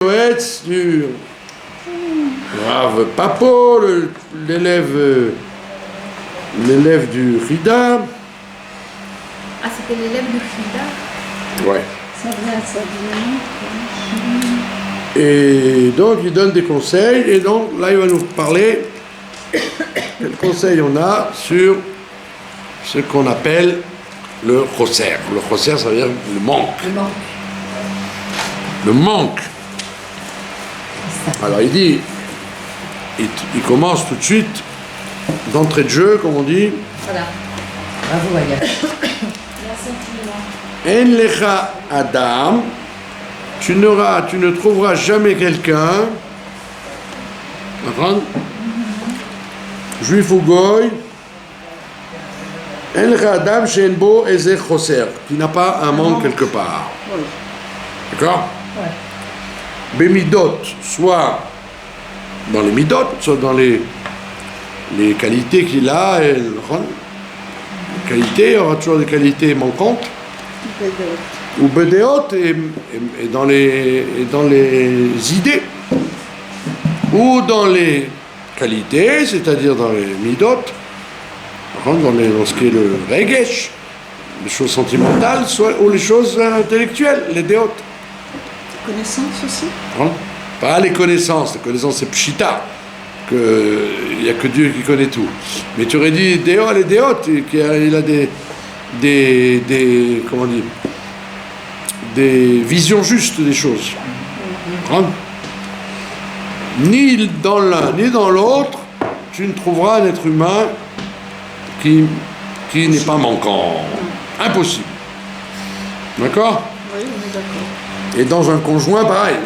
Yoetz du Rav Papo, l'élève du Chida. Ah, c'était l'élève du Chida. Ouais. Ça vient. Et donc il donne des conseils, et donc là il va nous parler quels conseils on a sur ce qu'on appelle le chosser. Le chosser, ça veut dire le manque. Le manque. Alors il dit, il commence tout de suite, d'entrée de jeu, comme on dit. Voilà. Bravo, Aya. En lecha Adam, tu ne trouveras jamais quelqu'un, juif ou goy, en lecha Adam shen bo eze choser, qui n'a pas un manque quelque part. D'accord? Bemidot, soit dans les midot, soit dans les qualités qu'il a, et, les qualités, il y aura toujours des qualités manquantes. Ou bedeot, et dans les idées, ou dans les qualités, c'est-à-dire dans les midot, dans ce qui est le regesh, les choses sentimentales, soit, ou les choses intellectuelles, les deot. Connaissance aussi. Pas les connaissances c'est pshita, il n'y a que Dieu qui connaît tout. Mais tu aurais dit déot, les déot, il a des comment dire, des visions justes des choses. Ni dans l'un ni dans l'autre, tu ne trouveras un être humain qui n'est pas manquant. Impossible. D'accord? Oui, on est d'accord. Et dans un conjoint, pareil.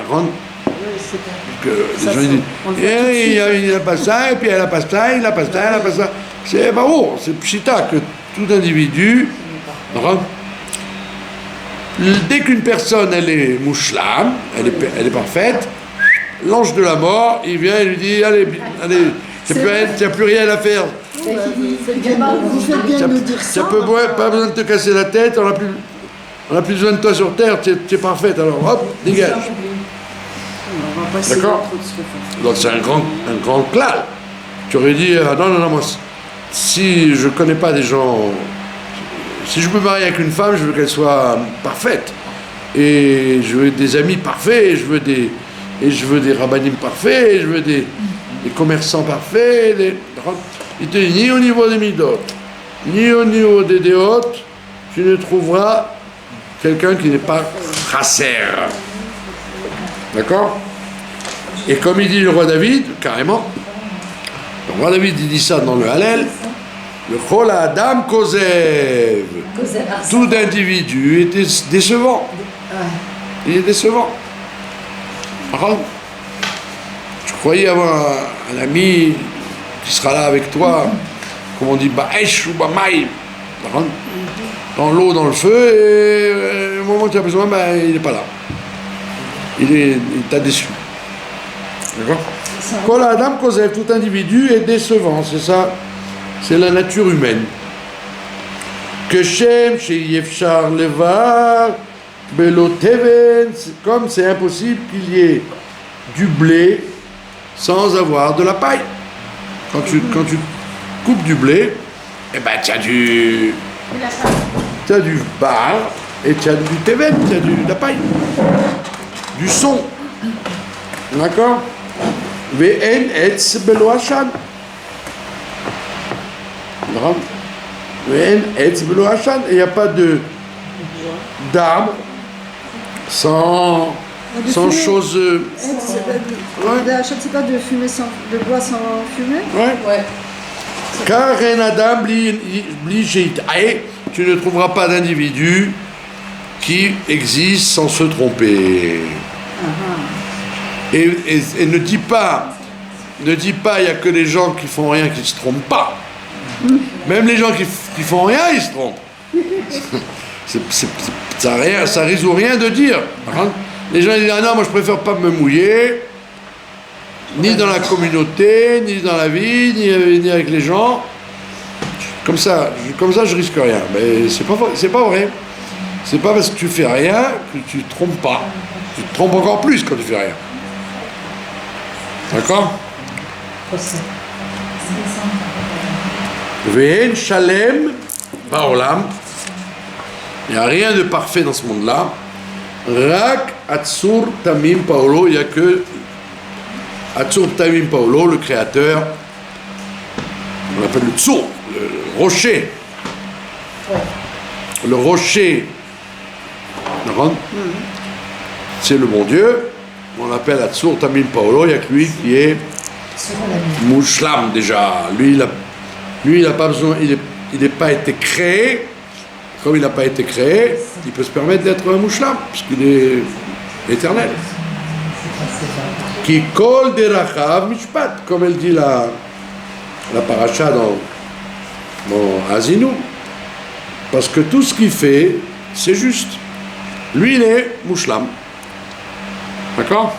Que les gens disent, il n'a pas ça, et puis elle n'a pas ça, il n'a pas ça, elle n'a pas ça. C'est pas bon, c'est pshita que tout individu. Dès qu'une personne, elle est mouchlam, elle est parfaite, l'ange de la mort, il vient et lui dit, allez, tu n'as plus rien à faire. Vous faites bien de nous dire ça. Pas besoin de te casser la tête, on n'a plus besoin de toi sur terre, tu es parfaite, alors hop, dégage. D'accord? Donc c'est un grand clal. Tu aurais dit, non, moi, si je ne connais pas des gens, si je me marie avec une femme, je veux qu'elle soit parfaite. Et je veux des amis parfaits, et je veux des rabbinim parfaits, et je veux des commerçants parfaits. Il te dit, ni au niveau des midot, ni au niveau des déotes, tu ne trouveras quelqu'un qui n'est pas chasser. D'accord? Et comme il dit le roi David, carrément, le roi David il dit ça dans le Hallel, le chol adam kozev, tout individu est décevant. Il est décevant. Tu croyais avoir un ami qui sera là avec toi, comme on dit, ba'esh ou ba'maïm, dans l'eau, dans le feu, et au moment où tu as besoin, il n'est pas là. Il t'a déçu. D'accord? Kol Adam Kosev, tout individu est décevant, c'est ça, c'est la nature humaine. Que Shem, chez Yefchar Levar, Belo Teven, comme c'est impossible qu'il y ait du blé sans avoir de la paille. Quand tu coupes du blé, eh ben tu as du bar et tu as du teven, tu as de la paille, du son. D'accord? Ve'en etz belo hashan. Ve'en etz belo hashan. Et il n'y a pas d'arbre sans chose. C'est pas de fumée de bois sans fumée. Ouais. Car un Adam bli sheit. Tu ne trouveras pas d'individu qui existe sans se tromper. Et ne dis pas, il n'y a que les gens qui font rien qui ne se trompent pas. Même les gens qui font rien, ils se trompent. Ça résout rien de dire. Les gens disent, non, moi je préfère pas me mouiller, ni dans la communauté, ni dans la vie, ni avec les gens. Comme ça je risque rien. Mais c'est pas vrai. C'est pas parce que tu fais rien que tu te trompes pas. Tu te trompes encore plus quand tu fais rien. D'accord? Ve'en shalem ba'olam. Il n'y a rien de parfait dans ce monde-là. Rak Atzur Tamim Paolo, il n'y a que Atzur Tamim Paolo, le créateur, on l'appelle le Tzur, le rocher. Le rocher, c'est le bon Dieu, on l'appelle Atzur Tamim Paolo, il n'y a que lui qui est Mouchlam déjà. Lui, il n'a pas besoin, il n'est pas été créé. Comme il n'a pas été créé, il peut se permettre d'être un mouchlam, puisqu'il est éternel. Qui kol derachav mishpat, comme elle dit la paracha dans Azinu. Parce que tout ce qu'il fait, c'est juste. Lui, il est mouchlam. D'accord?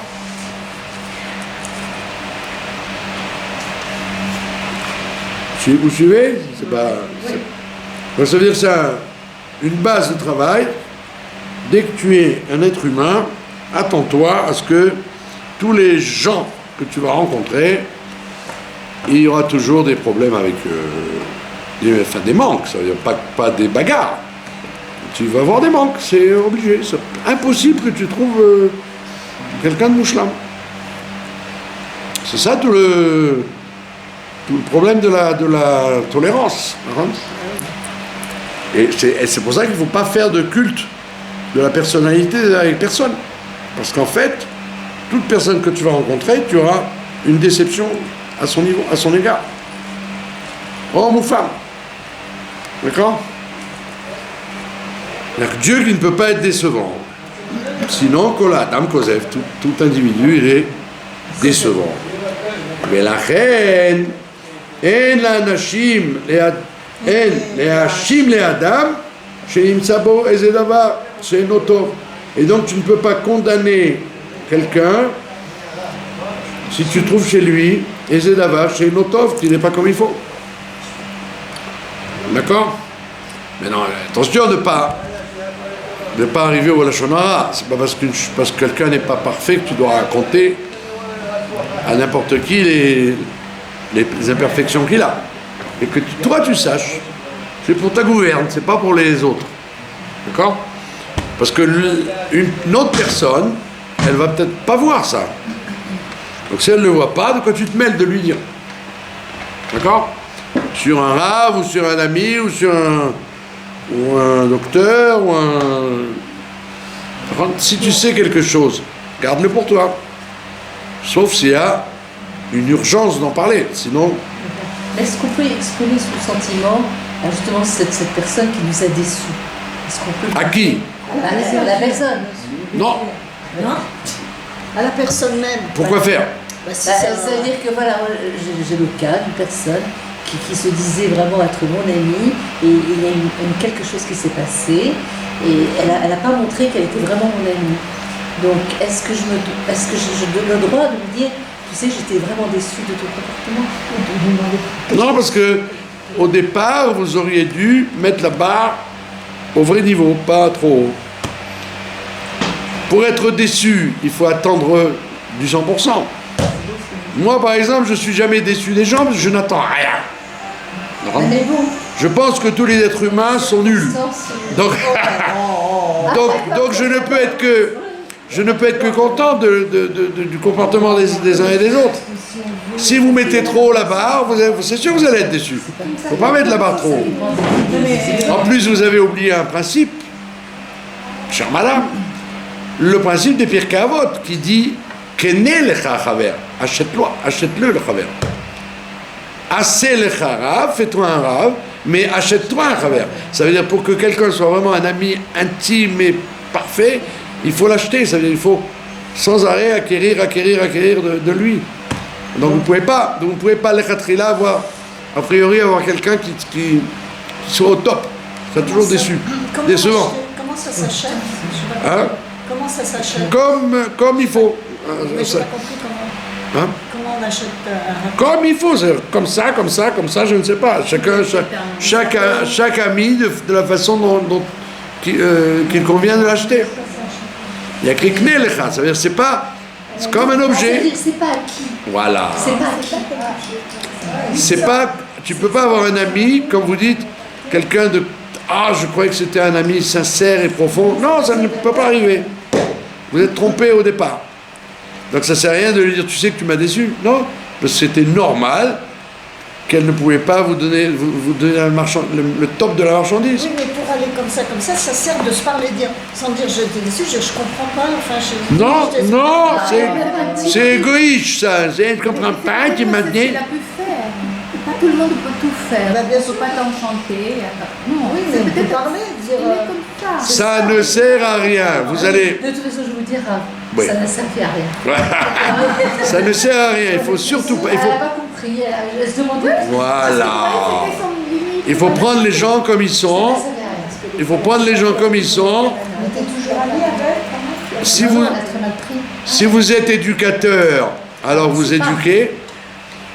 Vous suivez? C'est pas. Donc ça veut dire que c'est une base de travail. Dès que tu es un être humain, attends-toi à ce que tous les gens que tu vas rencontrer, il y aura toujours des problèmes avec des manques, ça veut dire pas des bagarres. Tu vas avoir des manques, c'est obligé. C'est impossible que tu trouves quelqu'un de mouchlam. C'est ça tout le problème de la tolérance. Et c'est pour ça qu'il ne faut pas faire de culte de la personnalité avec personne. Parce qu'en fait, toute personne que tu vas rencontrer, tu auras une déception à son niveau, à son égard. Homme ou femme. D'accord? C'est-à-dire que Dieu qui ne peut pas être décevant. Sinon, Kol Adam Kosev, tout individu, il est décevant. Mais la reine, en la nashim, en להאשים לאדם שנמצא בו איזה דבר שאינו טוב. Et donc tu ne peux pas condamner quelqu'un si tu trouves chez lui איזה דבר שאינו טוב, qui n'est pas comme il faut. D'accord? Mais non, attention de ne pas arriver au lashon hara. C'est pas parce que quelqu'un n'est pas parfait que tu dois raconter à n'importe qui les imperfections qu'il a. Et que toi tu saches, c'est pour ta gouverne, c'est pas pour les autres. D'accord? Parce que une autre personne, elle va peut-être pas voir ça. Donc si elle ne le voit pas, de quoi tu te mêles de lui dire? D'accord? Sur un rave, ou sur un ami, ou sur un docteur, ou si tu sais quelque chose, garde-le pour toi. Sauf s'il y a une urgence d'en parler, sinon... Est-ce qu'on peut exprimer son sentiment à justement cette personne qui nous a déçus? Est-ce qu'on peut... À qui? À la personne. Non. Non? À la personne même. Pourquoi faire? Si Ça veut dire que voilà, j'ai le cas d'une personne qui se disait vraiment être mon amie, et il y a quelque chose qui s'est passé, et elle n'a pas montré qu'elle était vraiment mon amie. Donc est-ce que je donne le droit de me dire, tu sais, j'étais vraiment déçue de ton comportement, ou de lui demander... Non, parce que au départ, vous auriez dû mettre la barre au vrai niveau, pas trop haut. Pour être déçu, il faut attendre du 100%. Moi, par exemple, je ne suis jamais déçu des gens parce que je n'attends rien. Non. Mais bon. Je pense que tous les êtres humains sont nuls. Donc, donc je ne peux être que content du comportement des uns et des autres. Si vous mettez trop la barre, c'est sûr que vous allez être déçu. Il ne faut pas mettre la barre trop haut. En plus, vous avez oublié un principe, chère madame, le principe des Pirkei Avot qui dit Kene lecha chaver, achète-le le chaver. Assez lecha rav, fais-toi un rav, mais achète-toi un chaver. Ça veut dire pour que quelqu'un soit vraiment un ami intime et parfait, il faut l'acheter. Ça veut dire qu'il faut sans arrêt acquérir de lui. Donc vous ne pouvez pas lechatchila avoir, a priori avoir quelqu'un qui soit au top. Ça a toujours déçu, décevant. Comment ça s'achète? Hein? Comment ça s'achète? Comme il faut. Mais j'ai pas compris comment. Hein? Comment on achète un... Comme il faut, c'est comme ça, je ne sais pas. Chaque ami, de la façon dont qu'il convient de l'acheter. Il y a écrit Kne Lecha, ça veut dire c'est comme un objet. C'est pas acquis. Voilà. C'est pas acquis. Tu peux pas avoir un ami, comme vous dites, quelqu'un de je croyais que c'était un ami sincère et profond. Non, ça ne peut pas arriver. Vous êtes trompé au départ. Donc ça sert à rien de lui dire tu sais que tu m'as déçu. Non, parce que c'était normal qu'elle ne pouvait pas vous donner le top de la marchandise. Oui, mais pour aller comme ça, ça sert de se parler, dire, sans dire je t'ai déçu, je comprends pas, enfin Non, c'est égoïste ça. Je ne comprends pas, tu m'as dit. C'est la plus faire. Pas tout le monde peut tout faire. Bah, bien Il ne sûr. faut pas t'enchanter. Non, Oui, c'est mais peut-être parler, dire. il est comme ça. Ça ne sert à rien. Vous allez. De toute façon, je vous dire, Oui. ça n'a servi à rien. Ça ne sert à rien. Il faut surtout pas. Elle n'a pas compris. Elle se demandait. Voilà. C'était son limite. Il faut prendre les gens comme ils sont. Il faut prendre les gens comme ils sont. Mais t'es toujours ami avec Si vous, Elle a très mal pris. si vous êtes éducateur, alors vous éduquez.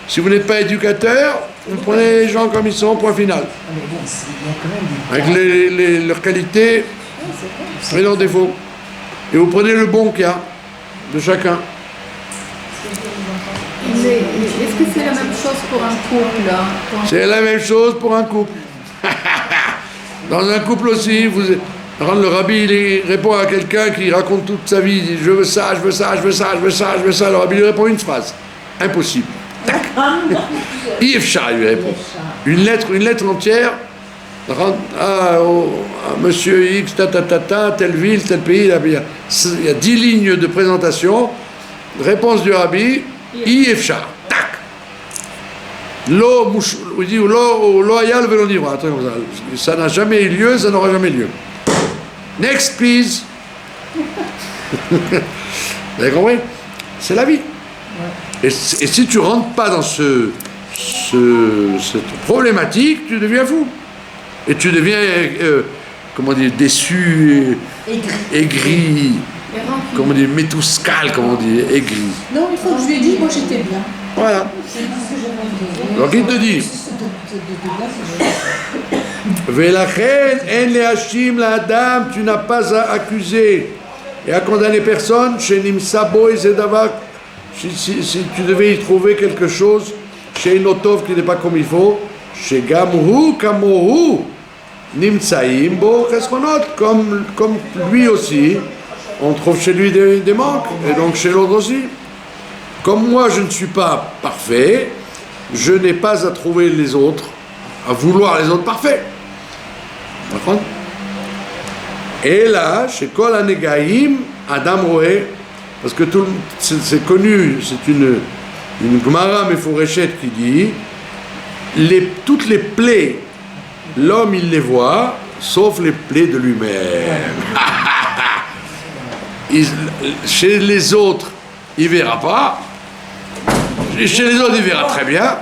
Si vous n'êtes pas éducateur, vous prenez les gens comme ils sont, point final. Mais bon, il y a quand même des. Avec leurs qualités et leurs défauts. Et vous prenez le bon qu'il y a de chacun. Est-ce que c'est la même chose pour un couple C'est la même chose pour un couple. Dans un couple aussi, le rabbi il répond à quelqu'un qui raconte toute sa vie, il dit je veux ça, je veux ça, je veux ça, je veux ça, je veux ça. Le rabbi lui répond une phrase. Impossible. Tac. Yefcha lui répond. Une lettre entière. À monsieur X, telle ville, tel pays, il y a 10 lignes de présentation. Réponse du rabbi, Yefcha. Tac. Lo ayal velo nivra. Ça n'a jamais eu lieu, ça n'aura jamais lieu. Next, please. Vous avez compris? C'est la vie. Et si tu rentres pas dans cette problématique, tu deviens fou. Et tu deviens, comment dire, déçu, aigri, comment dire, métouscal, comment on dit, aigri. Non, il faut que je lui ai dit, moi j'étais bien. Voilà. Donc il te dit, Velachen en le'ashim la'adam, tu n'as pas à accuser et à condamner personne, chez Nimsa Boy Zedavak, si tu devais y trouver quelque chose, chez Notov qui n'est pas comme il faut, chez Gamru Kamohu, Nimsaim Bo Chesronot, comme lui aussi, on trouve chez lui des manques, et donc chez l'autre aussi. Comme moi je ne suis pas parfait, je n'ai pas à trouver les autres, à vouloir les autres parfaits. D'accord? Et là, chez Kol Hanegaim, Adam Roé, parce que c'est connu, c'est une Gemara Meforeshet qui dit toutes les plaies, l'homme il les voit, sauf les plaies de lui-même. Chez les autres, il verra pas. Chez les autres, il verra très bien.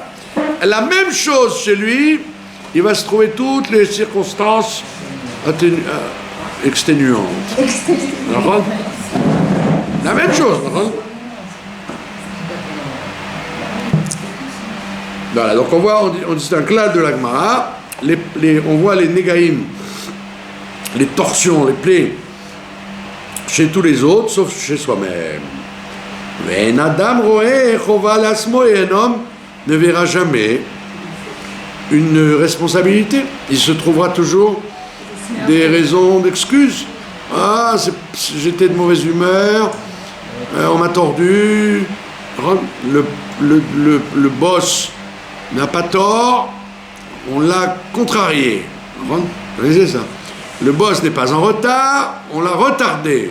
La même chose chez lui, il va se trouver toutes les circonstances exténuantes. La même chose. Voilà, donc on distingue là de la Gemara, on voit les négaïm, les torsions, les plaies chez tous les autres, sauf chez soi-même. Mais un Adam roé chova lasmo, et un homme ne verra jamais une responsabilité. Il se trouvera toujours des raisons d'excuses. Ah, j'étais de mauvaise humeur, on m'a tordu, le boss n'a pas tort, on l'a contrarié. Vous voyez ça? Le boss n'est pas en retard, on l'a retardé.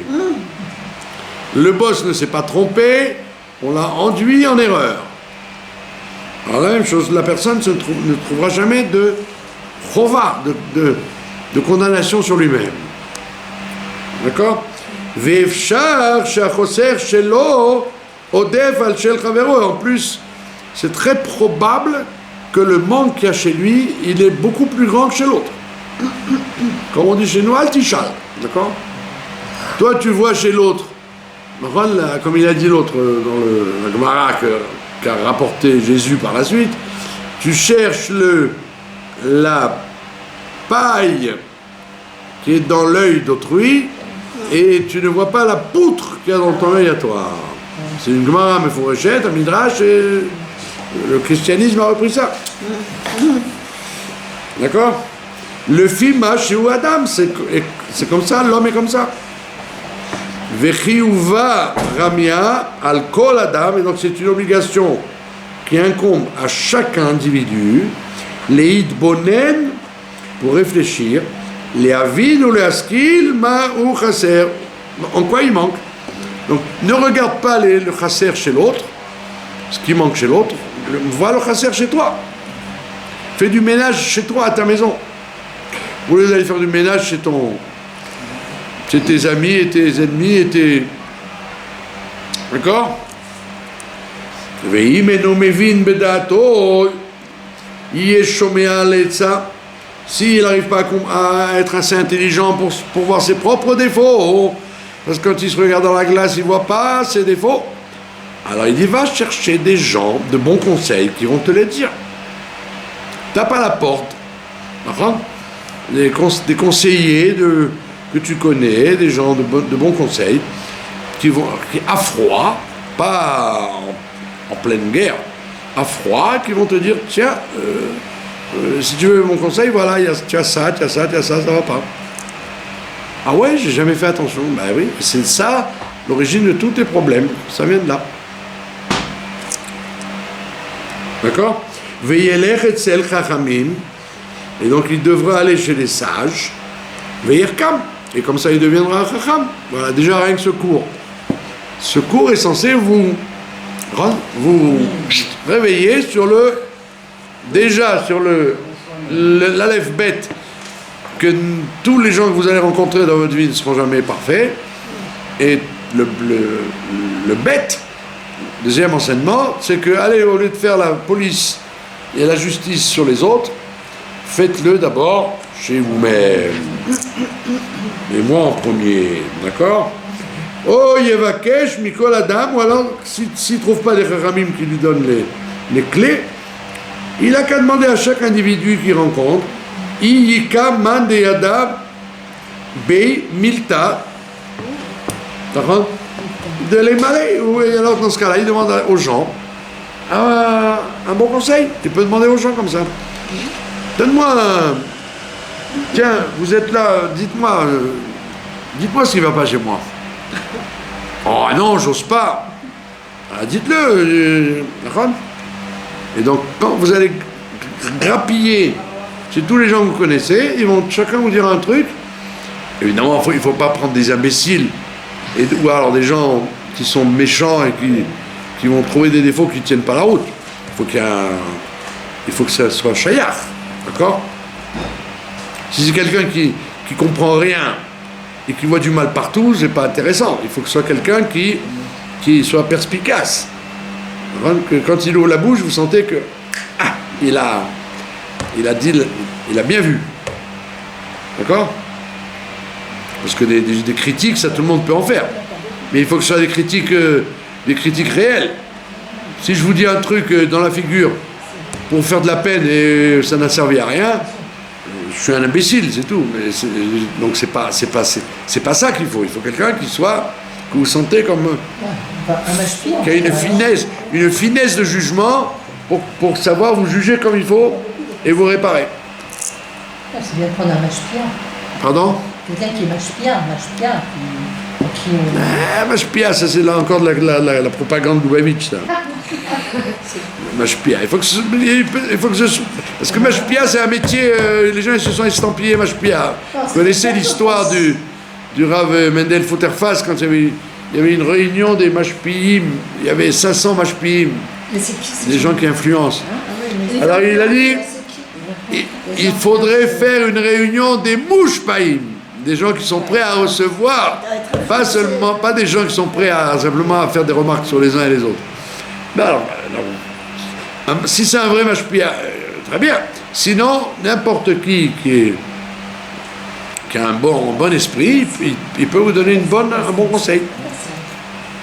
Le boss ne s'est pas trompé, on l'a enduit en erreur. Alors la même chose, la personne ne trouvera jamais de chova, de condamnation sur lui-même. D'accord? Ve'efshar she'achoser shelo odef al shel chavero. En plus, c'est très probable que le manque qu'il y a chez lui, il est beaucoup plus grand que chez l'autre. Comme on dit chez nous, altishal. D'accord? Toi, tu vois chez l'autre, comme il a dit l'autre dans la Gemara qu'a rapporté Jésus par la suite, tu cherches la paille qui est dans l'œil d'autrui et tu ne vois pas la poutre qu'il y a dans ton œil à toi. C'est une Gemara Mefourachet, un Midrash, et le christianisme a repris ça. D'accord? Le fima chez Adam, c'est comme ça, l'homme est comme ça. Vechiuva ramia al kol Adam, et donc c'est une obligation qui incombe à chaque individu, les bonen pour réfléchir, les avid ou les askil, ma ou chasser, en quoi il manque. Donc ne regarde pas le chasser chez l'autre, ce qui manque chez l'autre, vois le chasser chez toi. Fais du ménage chez toi, à ta maison. Au lieu d'aller faire du ménage chez tes amis et tes ennemis et tes... D'accord? S'il n'arrive pas à être assez intelligent pour voir ses propres défauts, parce que quand il se regarde dans la glace, il ne voit pas ses défauts, alors il dit, va chercher des gens de bons conseils qui vont te les dire. Tape à la porte, des conseillers que tu connais, des gens de bons conseils, qui à froid, pas en pleine guerre, à froid, qui vont te dire, tiens, si tu veux mon conseil, voilà, tu as ça, ça va pas. Ah ouais, j'ai jamais fait attention. Ben oui, c'est ça l'origine de tous tes problèmes, ça vient de là. D'accord? Veillelech etzel chachamim, et donc il devra aller chez les sages, veillerkam, et comme ça il deviendra un chacham. Voilà, déjà rien que ce cours. Ce cours est censé vous réveiller sur l'alef bête, que tous les gens que vous allez rencontrer dans votre vie ne seront jamais parfaits, et le bête, deuxième enseignement, c'est que, allez, au lieu de faire la police et la justice sur les autres, faites-le d'abord chez vous-même. Et moi en premier, d'accord? Oh, Yevakesh, Mikol Adam, ou alors, s'il ne trouve pas les Chachamim qui lui donnent les clés, il n'a qu'à demander à chaque individu qu'il rencontre, Iyika Mandeyada Be Milta, de les malais. Et alors, dans ce cas-là, il demande aux gens un bon conseil. Tu peux demander aux gens comme ça. Donne-moi tiens, vous êtes là, dites-moi ce qui ne va pas chez moi. Oh non, j'ose pas. Alors, dites-le. Et donc, quand vous allez grappiller chez tous les gens que vous connaissez, ils vont chacun vous dire un truc. Évidemment, il ne faut pas prendre des imbéciles, ou alors des gens qui sont méchants et qui vont trouver des défauts qui ne tiennent pas la route. Il faut que ça soit chayar. D'accord? Si c'est quelqu'un qui comprend rien et qui voit du mal partout, c'est pas intéressant. Il faut que ce soit quelqu'un qui soit perspicace. Quand il ouvre la bouche, vous sentez que il a bien vu. D'accord? Parce que des critiques, ça tout le monde peut en faire. Mais il faut que ce soit des critiques réelles. Si je vous dis un truc dans la figure pour faire de la peine et ça n'a servi à rien, je suis un imbécile, c'est tout. Mais donc c'est pas ça qu'il faut. Il faut quelqu'un que vous sentez comme qui a une finesse de jugement pour savoir vous juger comme il faut et vous réparer. C'est bien de prendre un mashpia. Pardon? Quelqu'un qui est mashpia. Mashpia, ça c'est là encore de la propagande Lubavitch, ça. Mashpia. Il faut que parce que Mashpia, c'est un métier, les gens ils se sont estampillés Mashpia. Vous connaissez l'histoire du Rav Mendel Futterfass, quand il y avait une réunion des Mashpiim, il y avait 500 Mashpiim, des gens qui influencent. Alors il a dit, il faudrait faire une réunion des Mouchpaïm, des gens qui sont prêts à recevoir, pas des gens qui sont prêts simplement à faire des remarques sur les uns et les autres. Ben alors, si c'est un vrai mashpia, très bien. Sinon, n'importe qui a un bon esprit, il peut vous donner un bon conseil.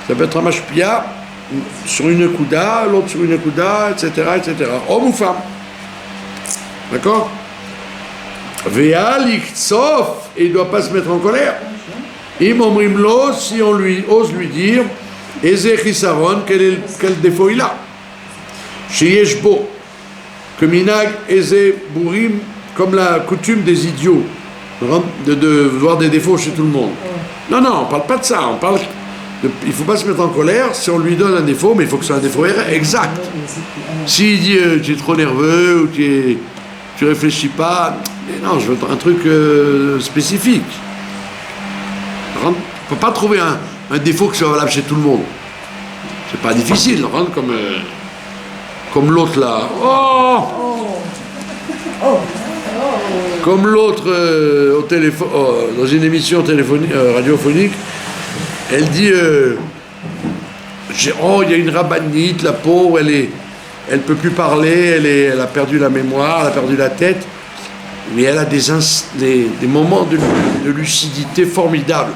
Ça peut être un mashpia sur une kouda, l'autre sur une kouda, etc., etc. Homme ou femme. D'accord? Ve'al yichtsof, et il ne doit pas se mettre en colère. Im omrimlo, si on lui ose lui dire, Eze chisaron, quel défaut il a. Sheyesh bo, que minag eze burim, comme la coutume des idiots, de voir des défauts chez tout le monde. Non, non, on ne parle pas de ça, on parle... Il ne faut pas se mettre en colère si on lui donne un défaut, mais il faut que ce soit un défaut exact. S'il dit tu es trop nerveux ou tu réfléchis pas, mais non, je veux un truc spécifique. On ne peut pas trouver un défaut qui soit valable chez tout le monde. C'est pas difficile, comme l'autre là. Comme l'autre au téléphone, dans une émission radiophonique. Elle dit, il y a une rabbinite, la pauvre, elle peut plus parler, elle a perdu la mémoire, elle a perdu la tête, mais elle a des moments de lucidité formidables.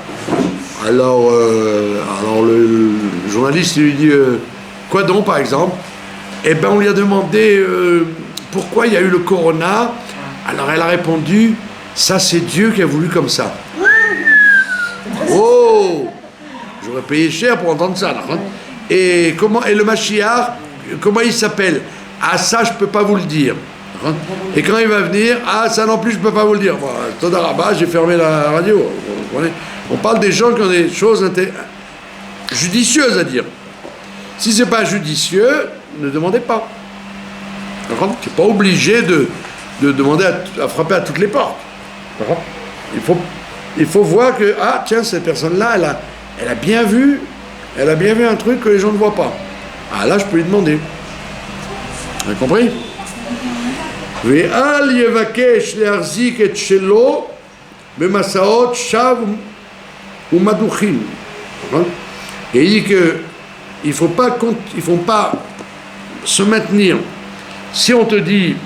Alors le journaliste lui dit, quoi donc par exemple? Eh bien on lui a demandé pourquoi il y a eu le corona. Alors elle a répondu, ça c'est Dieu qui a voulu comme ça. Oh! J'aurais payé cher pour entendre ça. Là, hein. Et le Mashiach, comment il s'appelle? Ah, ça, je ne peux pas vous le dire. Hein. Et quand il va venir, ah, ça non plus, je ne peux pas vous le dire. Bon, Todarabah, j'ai fermé la radio. On parle des gens qui ont des choses judicieuses à dire. Si ce n'est pas judicieux, ne demandez pas. Tu n'es pas obligé de demander à frapper à toutes les portes. Il faut voir que, ah, tiens, cette personne-là, elle a bien vu un truc que les gens ne voient pas. Ah là, je peux lui demander. Vous avez compris? Ve'al yevakesh le'arzik et shelo b'masaot shav u'maduchim. Et il dit que il faut pas se maintenir. Si on te dit,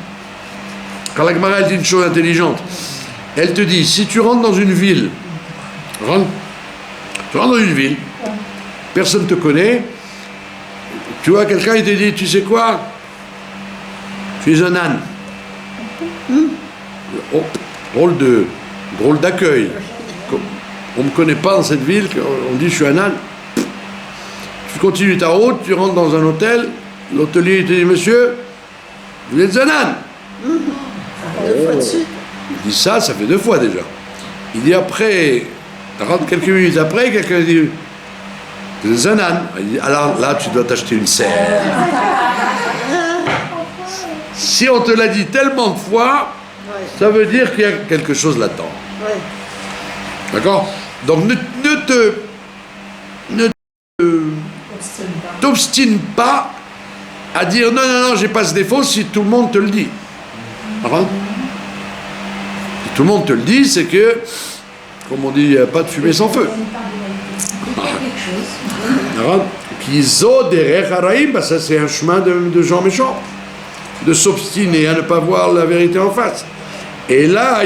quand la Gemara elle dit une chose intelligente, elle te dit, si tu rentres dans une ville, tu rentres dans une ville, personne ne te connaît, tu vois quelqu'un, il te dit, tu sais quoi? Je suis un âne. Oh, drôle d'accueil. On ne me connaît pas dans cette ville, on dit je suis un âne. Tu continues ta route, tu rentres dans un hôtel, l'hôtelier il te dit, monsieur, vous êtes un âne. Il dit ça fait 2 fois déjà. Il dit après, quelques minutes après, quelqu'un dit, vous êtes un âne. Il dit, alors là, tu dois t'acheter une serre. Si on te l'a dit tellement de fois, ça veut dire qu'il y a quelque chose là-dedans. D'accord? Donc ne t'obstine pas à dire non, j'ai pas ce défaut si tout le monde te le dit. D'accord? Si tout le monde te le dit, c'est que, comme on dit, il n'y a pas de fumée sans feu. Kizo derech haraim, ça c'est un chemin de gens méchants, de s'obstiner à ne pas voir la vérité en face. Et là,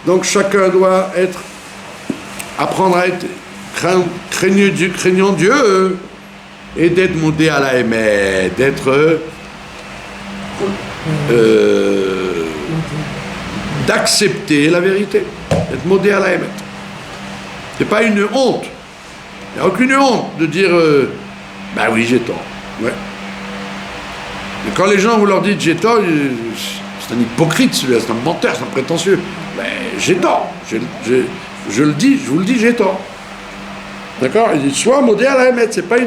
donc chacun doit apprendre à être craignant Dieu et d'être modé à la émet, d'être d'accepter la vérité, d'être modé à la émet. C'est pas une honte. Il n'y a aucune honte de dire bah oui, j'ai tort. Ouais. Et quand les gens vous leur dites j'ai tort, c'est un hypocrite celui-là, c'est un menteur, c'est un prétentieux. Ben, j'ai tort. Je le dis, je vous le dis, j'ai tort. D'accord? Il dit sois modé à la émettre, c'est pas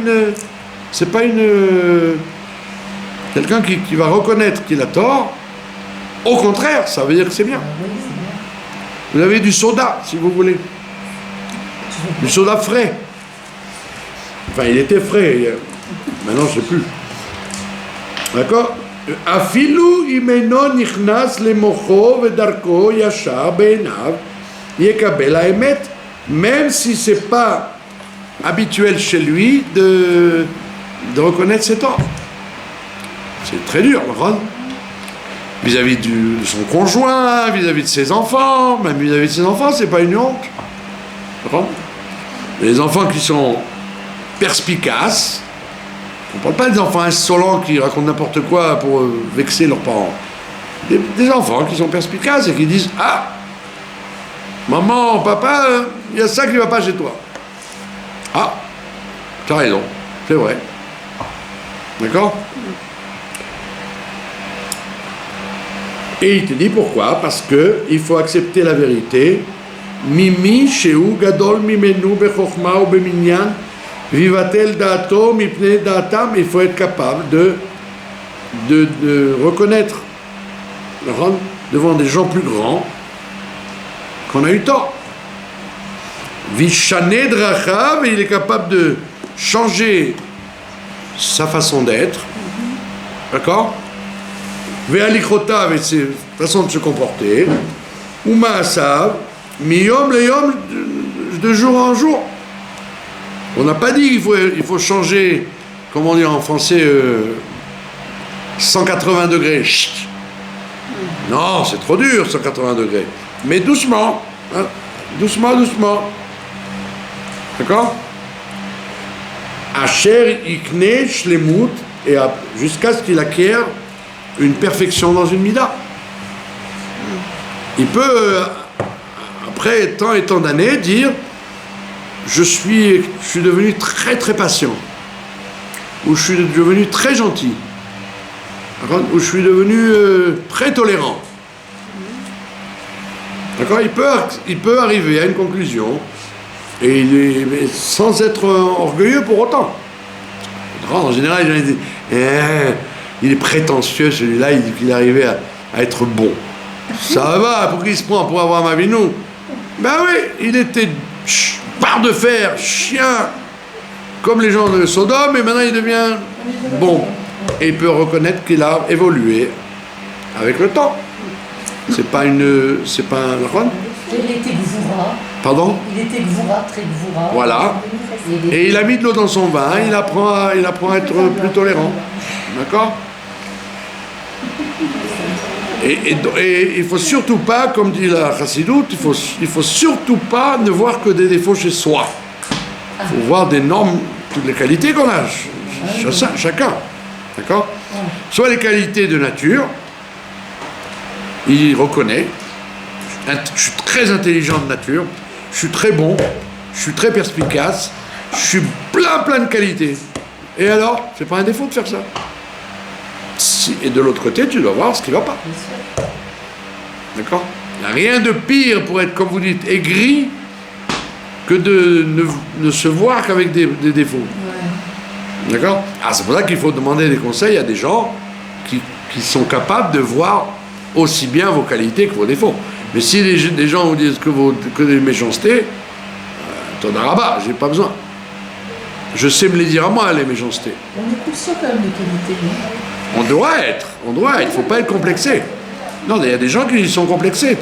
une quelqu'un qui va reconnaître qu'il a tort. Au contraire, ça veut dire que c'est bien. Vous avez du soda, si vous voulez. Du soda frais. Enfin, il était frais. Maintenant, je ne sais plus. D'accord? Afilu imeno nichnas lemocho vedarko yashar be'enav yekabel ha'emet. Même si ce n'est pas habituel chez lui de reconnaître ses torts. C'est très dur, vis-à-vis de son conjoint, vis-à-vis de ses enfants, même vis-à-vis de ses enfants, c'est pas une honte. Les enfants qui sont perspicaces, on ne parle pas des enfants insolents qui racontent n'importe quoi pour vexer leurs parents. des enfants qui sont perspicaces et qui disent « Ah, maman, papa, il y a ça qui ne va pas chez toi. » Ah, tu as raison, c'est vrai. D'accord? Et il te dit pourquoi? Parce que il faut accepter la vérité. Mimi sheu gadol mimenu bechokma ou beminyan vivatel daato mipne daatam. Il faut être capable de reconnaître devant des gens plus grands qu'on a eu tort. Vishane drachav, il est capable de changer sa façon d'être. D'accord? Ve'alichota, avec ses façons de se comporter. Ou ma'asav, miyom leyom, de jour en jour. On n'a pas dit qu'il faut changer, comme on dit en français, 180 degrés. Chut. Non, c'est trop dur, 180 degrés. Mais doucement, hein, doucement, doucement. D'accord? Asher ikne shlemut, et jusqu'à ce qu'il acquiert une perfection dans une mida. Il peut, après tant et tant d'années, dire je suis devenu très très patient, ou je suis devenu très gentil, ou je suis devenu très tolérant. D'accord? Il peut arriver à une conclusion, et mais sans être orgueilleux pour autant. En général, les gens disent il est prétentieux celui-là, il est arrivé à être bon. Ça va, pour qui il se prend pour avoir ma vie, nous? Ben oui, il était barre de fer, chien, comme les gens de Sodome, et maintenant il devient bon. Et il peut reconnaître qu'il a évolué avec le temps. C'est pas un... Il était Gvoura. Pardon? Il était Gvoura, très Gvoura. Voilà. Et il a mis de l'eau dans son vin, il apprend à être plus tolérant. D'accord? Et il faut surtout pas, comme dit la Chassidoute, il faut surtout pas ne voir que des défauts chez soi. Il faut voir des normes, toutes les qualités qu'on a, chacun. D'accord? Soit les qualités de nature, il reconnaît, je suis très intelligent de nature, je suis très bon, je suis très perspicace, je suis plein de qualités. Et alors, c'est pas un défaut de faire ça. Et de l'autre côté, tu dois voir ce qui ne va pas. D'accord? Il n'y a rien de pire pour être, comme vous dites, aigri, que de ne se voir qu'avec des défauts. Ouais. D'accord? Ah, c'est pour ça qu'il faut demander des conseils à des gens qui sont capables de voir aussi bien vos qualités que vos défauts. Mais si des gens vous disent que des méchancetés, t'en as rabat, j'ai pas besoin. Je sais me les dire à moi, les méchancetés. On est conscient quand même des qualités, non? On doit être, il ne faut pas être complexé. Non, il y a des gens qui sont complexés,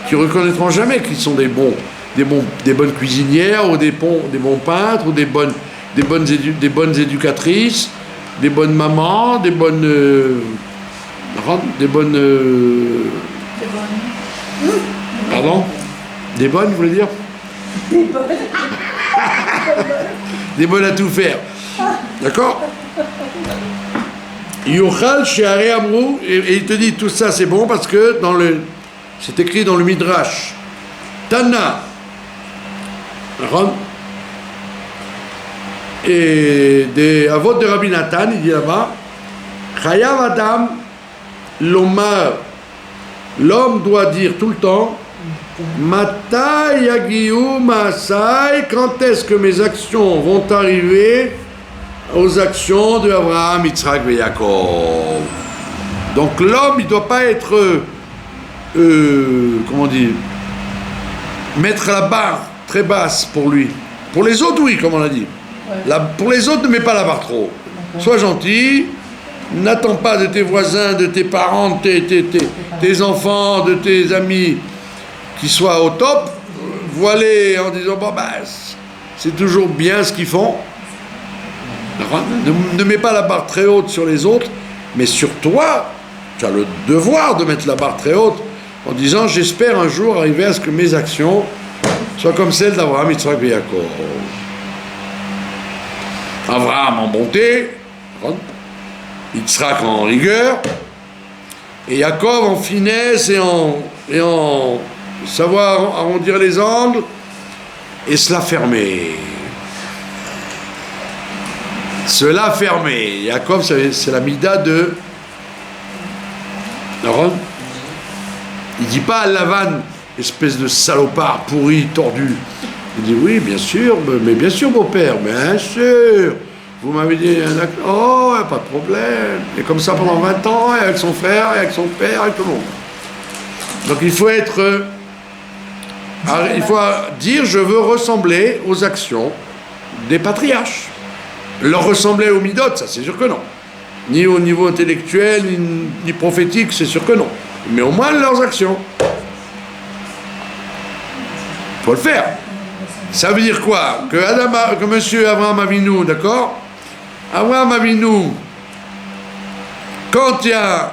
qui reconnaîtront jamais qu'ils sont des bonnes cuisinières, ou des bons peintres, ou des bonnes éducatrices, des bonnes mamans, des bonnes... Pardon? Des bonnes, vous voulez dire? Des bonnes à tout faire. D'accord? Yochal Sheare Amrou, et il te dit tout ça c'est bon parce que c'est écrit dans le Midrash. Tana. Et des Avot de Rabbi Nathan, il dit là-bas, Chayav Adam Lomar, l'homme doit dire tout le temps, Mata Yagiu Maasai, quand est-ce que mes actions vont arriver aux actions de Abraham, Yitzhak et Yaakov. Donc l'homme, il ne doit pas être, comment dire, mettre la barre très basse pour lui. Pour les autres, oui, comme on l'a dit. Ouais. Pour les autres, ne mets pas la barre trop. Sois gentil, n'attends pas de tes voisins, de tes parents, de tes enfants, de tes amis qui soient au top. Voilés en disant, bon, bah, c'est toujours bien ce qu'ils font. Ne mets pas la barre très haute sur les autres, mais sur toi, tu as le devoir de mettre la barre très haute en disant j'espère un jour arriver à ce que mes actions soient comme celles d'Abraham, Yitzhak et Yaakov. Abraham en bonté, Yitzhak en rigueur, Et Yaakov en finesse et en savoir arrondir les angles et se la fermer. Se la fermer. Yaakov, c'est la mida de Aaron. Il dit pas à Lavan, espèce de salopard pourri, tordu. Il dit oui, bien sûr, mais bien sûr, mon père, bien sûr. Vous m'avez dit, oh, pas de problème. Et comme ça pendant 20 ans, et avec son frère, et avec son père, avec tout le monde. Donc il faut dire, je veux ressembler aux actions des patriarches. Leur ressembler aux midot, ça c'est sûr que non. Ni au niveau intellectuel, ni prophétique, c'est sûr que non. Mais au moins leurs actions. Il faut le faire. Ça veut dire quoi? Que monsieur Abraham Avinu, d'accord? Abraham Avinu, quand il y a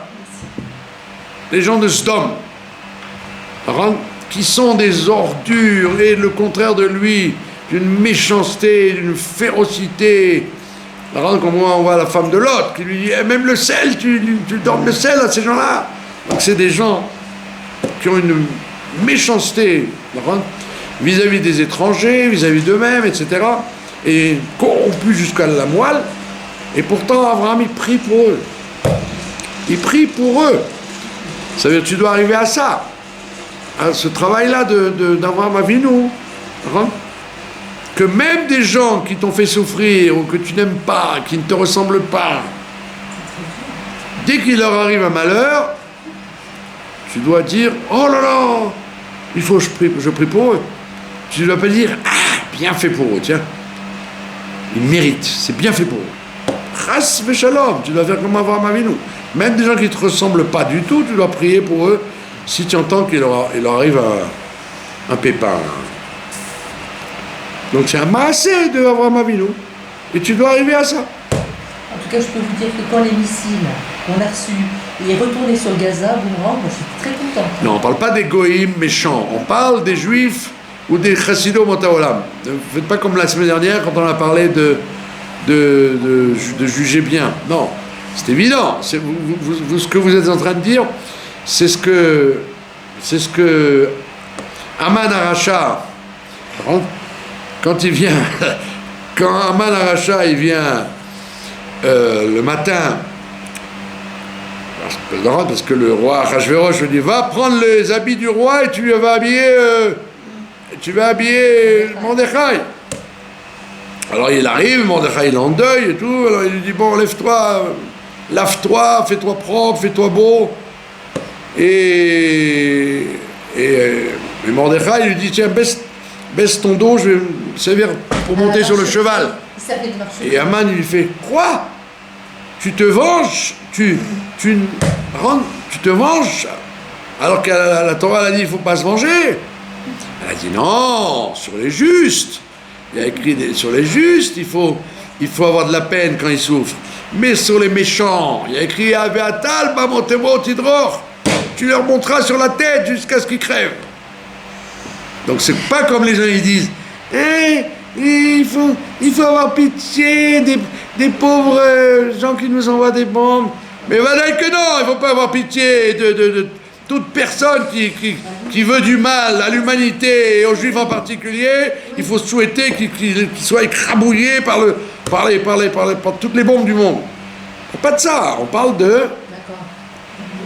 les gens de Sodome, qui sont des ordures et le contraire de lui, d'une méchanceté, d'une férocité, comme on voit la femme de Lot, qui lui dit, même le sel, tu donnes le sel à ces gens-là. Donc c'est des gens qui ont une méchanceté vis-à-vis des étrangers, vis-à-vis d'eux-mêmes, etc. Et corrompus jusqu'à la moelle. Et pourtant, Abraham, il prie pour eux. Il prie pour eux. Ça veut dire que tu dois arriver à ça. À ce travail-là d'Abraham Avinu. Que même des gens qui t'ont fait souffrir ou que tu n'aimes pas, qui ne te ressemblent pas, dès qu'il leur arrive un malheur, tu dois dire « Oh là là, il faut que je prie pour eux ». Tu ne dois pas dire « Ah, bien fait pour eux, tiens. Ils méritent, c'est bien fait pour eux. » Chas v'shalom, tu dois faire comme Avraham Avinu. Même des gens qui ne te ressemblent pas du tout, tu dois prier pour eux si tu entends qu'il leur arrive un pépin. Donc c'est un maasé de Avraham Avinu. Et tu dois arriver à ça. En tout cas, je peux vous dire que quand les missiles qu'on a reçus est retourné sur Gaza, Boomerang, moi je suis très content. Non, on ne parle pas des goïms méchants. On parle des juifs ou des chassidos motaolam. Ne faites pas comme la semaine dernière quand on a parlé de juger bien. Non, c'est évident. Ce que vous êtes en train de dire, c'est ce que Aman Aracha, quand il vient, quand Aman Aracha il vient le matin, parce que le roi Achashverosh lui dit va prendre les habits du roi et tu vas habiller Mordechai. Alors il arrive, Mordechai il est en deuil et tout, alors il lui dit bon lève-toi, lave-toi, fais-toi propre, fais-toi beau. Et Mordechai il lui dit tiens baisse ton dos, je vais me servir pour monter sur le cheval. Et Aman il lui fait quoi? Tu te venges, tu te venges, alors que la Torah elle a dit il ne faut pas se venger. Elle a dit non, sur les justes. Il y a écrit sur les justes, il faut avoir de la peine quand ils souffrent. Mais sur les méchants, il y a écrit Aveatal, Bamotemo, Tidror. Tu leur monteras sur la tête jusqu'à ce qu'ils crèvent. Donc c'est pas comme les gens ils disent il faut avoir pitié des pauvres gens qui nous envoient des bombes. Mais voilà que non, il ne faut pas avoir pitié de toute personne qui veut du mal à l'humanité et aux juifs en particulier. Il faut souhaiter qu'ils soient écrabouillés par toutes les bombes du monde. On parle pas de ça, on parle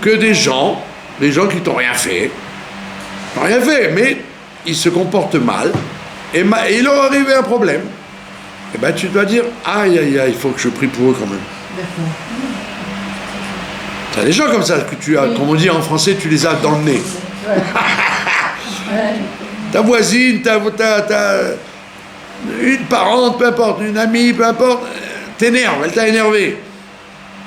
que des gens qui t'ont rien fait, mais ils se comportent mal, et il leur arrive un problème. Et ben tu dois dire aïe aïe aïe, il faut que je prie pour eux quand même. D'accord. T'as des gens comme ça que tu as, comme on dit en français, tu les as dans le nez. Ta voisine, ta une parente, peu importe, une amie, peu importe, t'énerve, elle t'a énervé.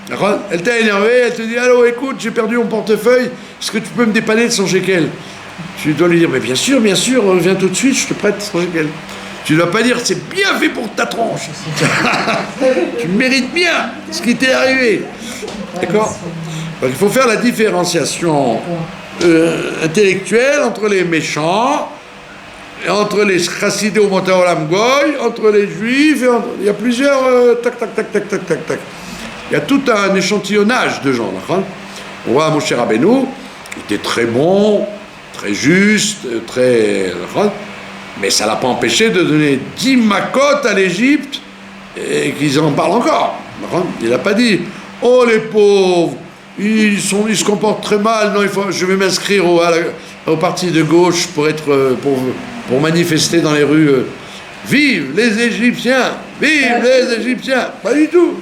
D'accord ? Elle t'a énervé, elle te dit allô, écoute, j'ai perdu mon portefeuille, est-ce que tu peux me dépanner de 100 shekels ? Tu dois lui dire mais bien sûr, viens tout de suite, je te prête 100 shekels. Tu ne dois pas dire c'est bien fait pour ta tronche. Tu mérites bien ce qui t'est arrivé. D'accord ? Donc il faut faire la différenciation intellectuelle entre les méchants, et entre les chassidés au Motaolam Goy, entre les juifs, il y a plusieurs tac. Il y a tout un échantillonnage de gens. D'accord ? On voit Moshe Rabbeinu, il était très bon, très juste, très... Mais ça ne l'a pas empêché de donner 10 macotes à l'Égypte et qu'ils en parlent encore. Il n'a pas dit « Oh les pauvres, ils se comportent très mal, non, je vais m'inscrire au parti de gauche pour manifester dans les rues. Vive les Égyptiens, vive les Égyptiens !» Pas du tout.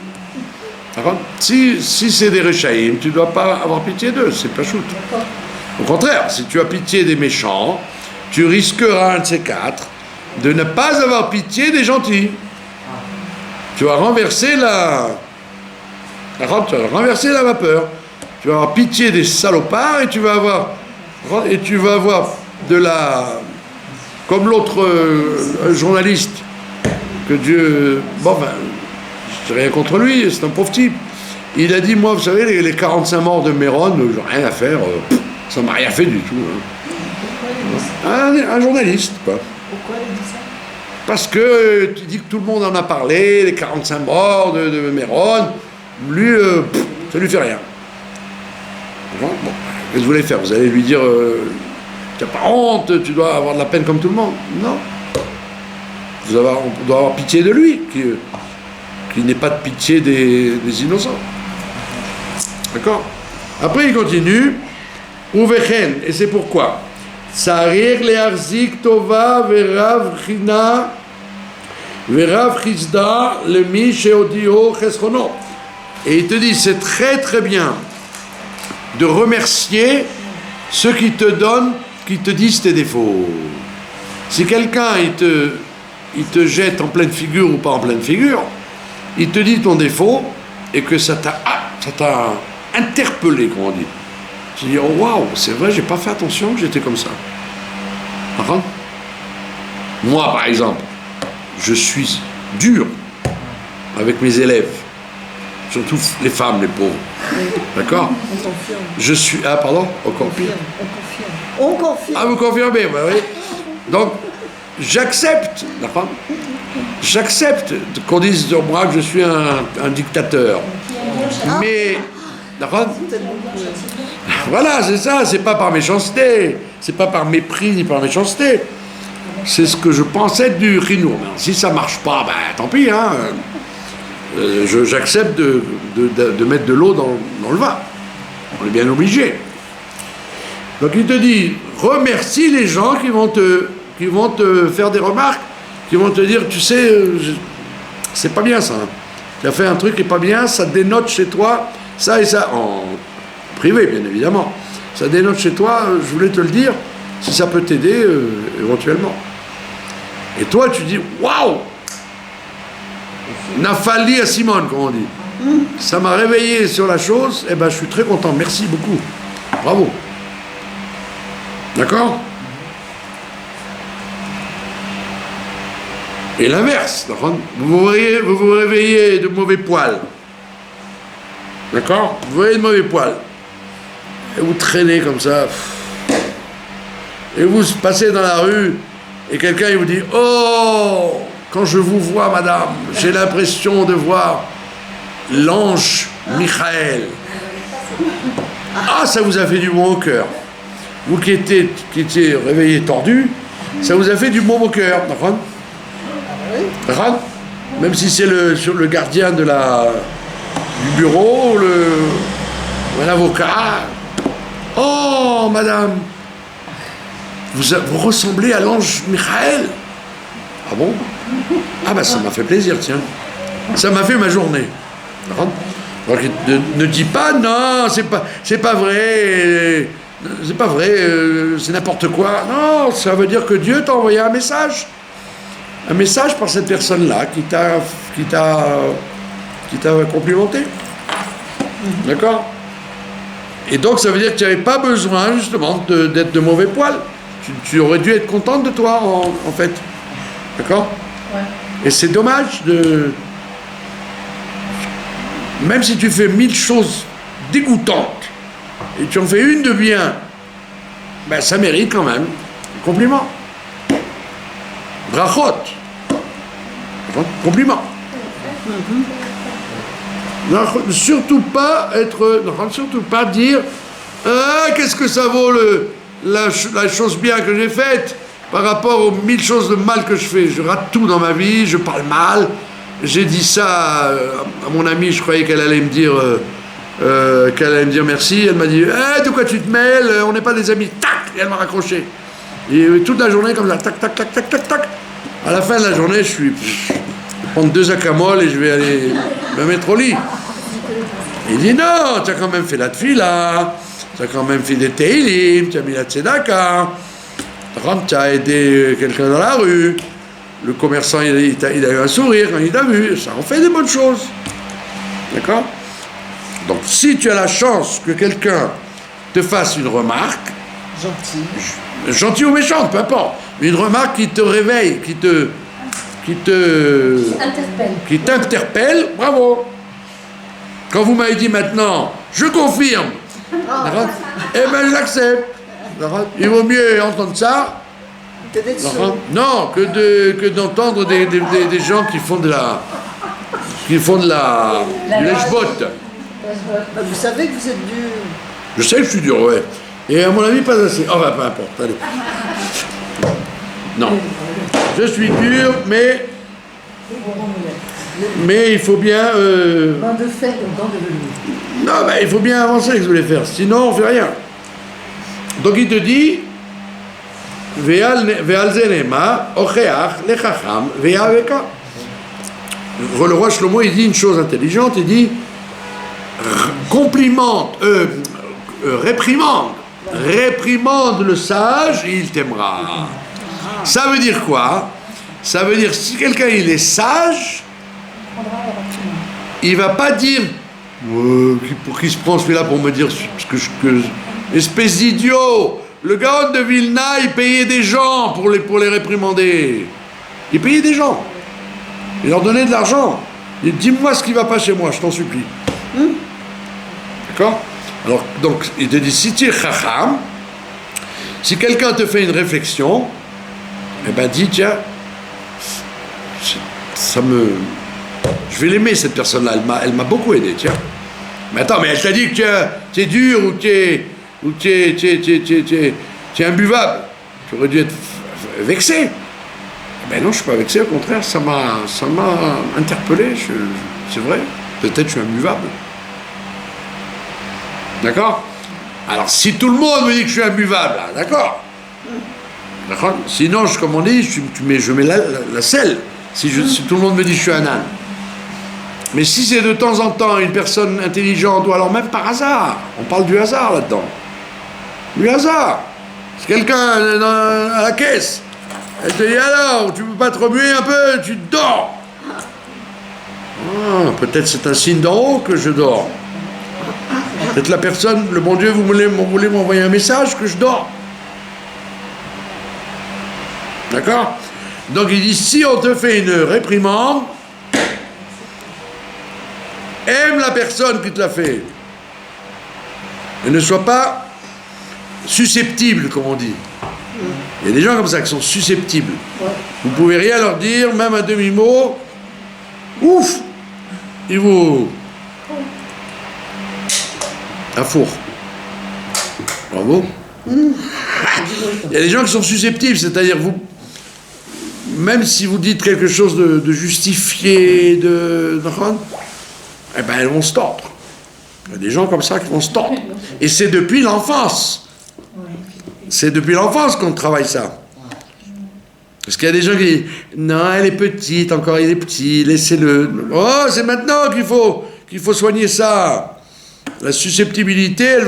Si c'est des Réchaïm, tu ne dois pas avoir pitié d'eux, c'est pas shoot. Au contraire, si tu as pitié des méchants, tu risqueras un de ces quatre de ne pas avoir pitié des gentils. Tu vas renverser la vapeur. Tu vas avoir pitié des salopards et tu vas avoir de la... Comme l'autre journaliste que Dieu... Bon, ben, je n'ai rien contre lui, c'est un pauvre type. Il a dit, moi, vous savez, les 45 morts de Méron, j'ai rien à faire, ça m'a rien fait du tout. Un journaliste, quoi. Pourquoi il dit ça? Parce que tu dis que tout le monde en a parlé, les 45 morts de Méron, lui, ça lui fait rien. Bon, qu'est-ce que vous voulez faire? Vous allez lui dire, tu n'as pas honte, tu dois avoir de la peine comme tout le monde? Non. On doit avoir pitié de lui, qu'il n'ait pas de pitié des innocents. D'accord? Après, il continue. Uvechen, et c'est pourquoi. Tsarir le'arzik tova verav china verav chizda lemi sheodio cheschono. Et il te dit, c'est très très bien de remercier ceux qui te donnent, qui te disent tes défauts. Si quelqu'un il te jette en pleine figure ou pas en pleine figure, il te dit ton défaut et que ça t'a interpellé, comme on dit. Tu dis, oh waouh, c'est vrai, j'ai pas fait attention que j'étais comme ça. Moi, par exemple, je suis dur avec mes élèves, surtout les femmes, les pauvres. D'accord? On confirme. Je suis... Ah, pardon? Encore pire. On confirme. Ah, vous confirmez, bah oui. Donc, j'accepte, d'accord? J'accepte qu'on dise de moi que je suis un dictateur. Mais, d'accord? Voilà, c'est ça, c'est pas par méchanceté, c'est pas par mépris ni par méchanceté. C'est ce que je pense être du chinour. Si ça marche pas, ben tant pis, hein. J'accepte de mettre de l'eau dans le vin. On est bien obligé. Donc il te dit, remercie les gens qui vont te faire des remarques, qui vont te dire, tu sais, c'est pas bien ça. Tu as fait un truc qui est pas bien, ça dénote chez toi, ça et ça, en privé bien évidemment. Ça dénote chez toi, je voulais te le dire, si ça peut t'aider éventuellement. Et toi tu dis, waouh! Nafali à Simone, comme on dit. Ça m'a réveillé sur la chose, et ben je suis très content, merci beaucoup. Bravo. D'accord? Et l'inverse, vous vous réveillez de mauvais poils. D'accord? Vous voyez de mauvais poils. Et vous traînez comme ça. Et vous passez dans la rue, et quelqu'un il vous dit, oh, quand je vous vois, madame, j'ai l'impression de voir l'ange Michael. Ah, ça vous a fait du bon au cœur. Vous qui étiez réveillé tordu, ça vous a fait du bon au cœur. D'accord? Même si c'est le gardien du bureau, ou l'avocat. Oh, madame, vous ressemblez à l'ange Michael. Ah bon? Ah ben ça m'a fait plaisir, tiens. Ça m'a fait ma journée. Donc, ne dis pas non, c'est pas vrai, c'est n'importe quoi. Non, ça veut dire que Dieu t'a envoyé un message par cette personne-là qui t'a complimenté. D'accord? Et donc ça veut dire que tu n'avais pas besoin justement d'être de mauvais poil. Tu aurais dû être contente de toi en fait. D'accord? Ouais. Et c'est dommage même si tu fais 1000 choses dégoûtantes et tu en fais une de bien, ben ça mérite quand même un compliment. Brachot. Compliment. Surtout pas surtout pas dire ah, qu'est-ce que ça vaut la chose bien que j'ai faite par rapport aux 1000 choses de mal que je fais. Je rate tout dans ma vie, je parle mal. J'ai dit ça à mon amie, je croyais qu'elle allait me dire merci. Elle m'a dit de quoi tu te mêles, on n'est pas des amis. Tac, et elle m'a raccroché. Et toute la journée comme ça, tac, tac, tac, tac, tac, tac. À la fin de la journée, je vais prendre 2 acamol et je vais aller me mettre au lit. Il dit non, tu as quand même fait la tfila, tu as quand même fait des teilim, tu as mis la tzedaka, tu as aidé quelqu'un dans la rue, le commerçant il a eu un sourire quand il t'a vu, ça en fait des bonnes choses. D'accord? Donc si tu as la chance que quelqu'un te fasse une remarque, gentille ou méchante, peu importe, une remarque qui te réveille, qui t'interpelle, bravo. Quand vous m'avez dit maintenant, je confirme, eh ben j'accepte. Il vaut mieux entendre ça, non, que d'entendre des gens qui font du lèche-botte. Vous savez que vous êtes dur. Je sais que je suis dur, ouais. Et à mon avis, pas assez. Oh, bah, peu importe, allez. Non. Je suis dur, mais il faut bien... Main de fer ou dents de velours. Non, il faut bien avancer, ce que vous voulez faire. Sinon, on fait rien. Donc, il te dit... Ve'al zenema, ocheach, lechacham, ve'aveka. Le roi Shlomo, il dit une chose intelligente, il dit... réprimande le sage et il t'aimera. Ça veut dire quoi? Ça veut dire si quelqu'un il est sage, il va pas dire pour qui se prend celui-là pour me dire espèce d'idiot. Le Gaon de Vilna il payait des gens pour les réprimander. Il payait des gens. Il leur donnait de l'argent. Il dit dis-moi ce qui va pas chez moi, je t'en supplie. D'accord? Alors, donc, il te dit, si tu es chacham, si quelqu'un te fait une réflexion, eh ben, dis, tiens, je vais l'aimer, cette personne-là, elle m'a beaucoup aidé, tiens. Mais attends, mais elle t'a dit que tu es dur ou tu es imbuvable. Tu aurais dû être vexé. Ben non, je ne suis pas vexé, au contraire, ça m'a interpellé, c'est vrai. Peut-être je suis imbuvable. D'accord? Alors, si tout le monde me dit que je suis imbuvable, là, d'accord? D'accord? Sinon, comme on dit, je mets la selle. Si tout le monde me dit que je suis un âne. Mais si c'est de temps en temps une personne intelligente, ou alors même par hasard, on parle du hasard là-dedans. Du hasard. C'est quelqu'un à la caisse. Elle te dit alors, tu peux pas te remuer un peu, tu dors. Ah, peut-être c'est un signe d'en haut que je dors. Peut-être la personne, le bon Dieu, vous voulez m'envoyer un message que je dors. D'accord? Donc il dit, si on te fait une réprimande, aime la personne qui te l'a fait. Et ne sois pas susceptible, comme on dit. Il y a des gens comme ça qui sont susceptibles. Vous pouvez rien leur dire, même un demi-mot. Ouf! Ils vous... Un four. Bravo. Il y a des gens qui sont susceptibles, c'est-à-dire vous, même si vous dites quelque chose de justifié, eh ben elles vont se tordre. Il y a des gens comme ça qui vont se tordre. Et c'est depuis l'enfance. C'est depuis l'enfance qu'on travaille ça. Parce qu'il y a des gens qui disent non, elle est petite, encore il est petit, laissez-le. Oh, c'est maintenant qu'il faut soigner ça. La susceptibilité, elle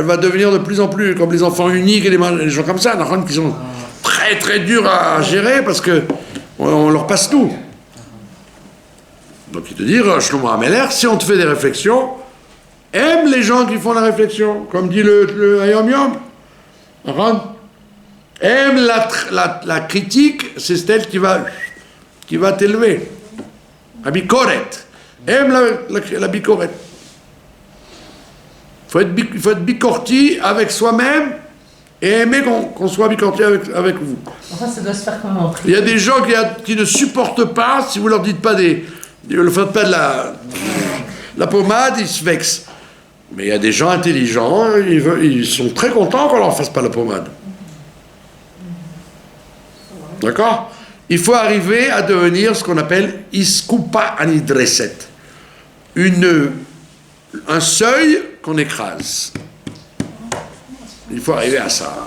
va devenir de plus en plus comme les enfants uniques et les gens comme ça, qui sont très très durs à gérer parce que on leur passe tout. Donc il te dit, Shlomo Ameler, si on te fait des réflexions, aime les gens qui font la réflexion, comme dit le Hayom Yom. Aime la critique, c'est celle qui va t'élever. La bikoret. Aime la bikoret. Il faut être bicorti avec soi-même et aimer qu'on soit bicorti avec vous. Enfin, ça doit se faire comme en prière. Il y a des gens qui ne supportent pas, si vous leur dites pas ne faites pas la pommade, ils se vexent. Mais il y a des gens intelligents, ils sont très contents qu'on leur fasse pas la pommade. D'accord? Il faut arriver à devenir ce qu'on appelle iskupa anidreset. Un seuil qu'on écrase. Il faut arriver à ça.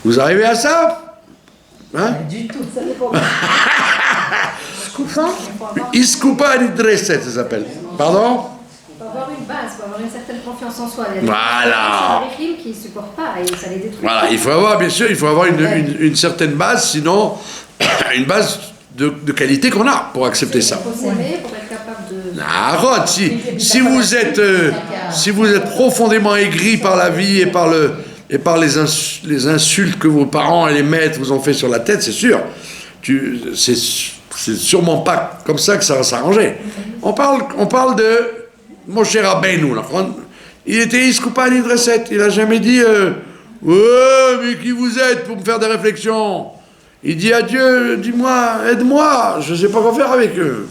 Vous arrivez à ça? Hein? Du tout, ça dépend. Iskupa anidreset, ça s'appelle. Pardon? Il faut avoir une base, il faut avoir une certaine confiance en soi. Il y a des Voilà. régimes qui ne supportent pas et ça les détruit. Voilà, il faut avoir, bien sûr, il faut avoir une certaine base, sinon, une base de qualité qu'on a pour accepter ça. Il faut s'aimer pour être capable de... Arrête, si vous êtes profondément aigri par la vie et par les insultes que vos parents et les maîtres vous ont fait sur la tête, c'est sûr, c'est sûrement pas comme ça que ça va s'arranger. On parle de Moshe Rabbeinu, là. Il était Iskupa Nidreset, il n'a jamais dit ouais, mais qui vous êtes pour me faire des réflexions? Il dit à Dieu, dis-moi, aide-moi, je ne sais pas quoi faire avec eux.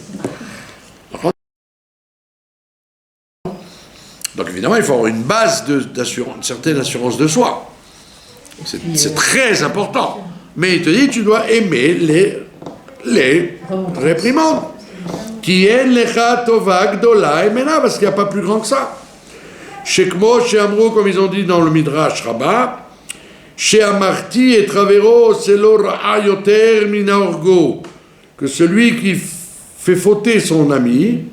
Donc évidemment, il faut avoir une base d'assurance, une certaine assurance de soi. C'est très important. Mais il te dit, tu dois aimer les réprimandes. Qui en lecha tova gdola emena, parce qu'il n'y a pas plus grand que ça. Shekmo, chez Amro, comme ils ont dit dans le Midrash Rabbah, chez Amarti et Travero, c'est l'orayoter mina orgo, que celui qui fait fauter son ami,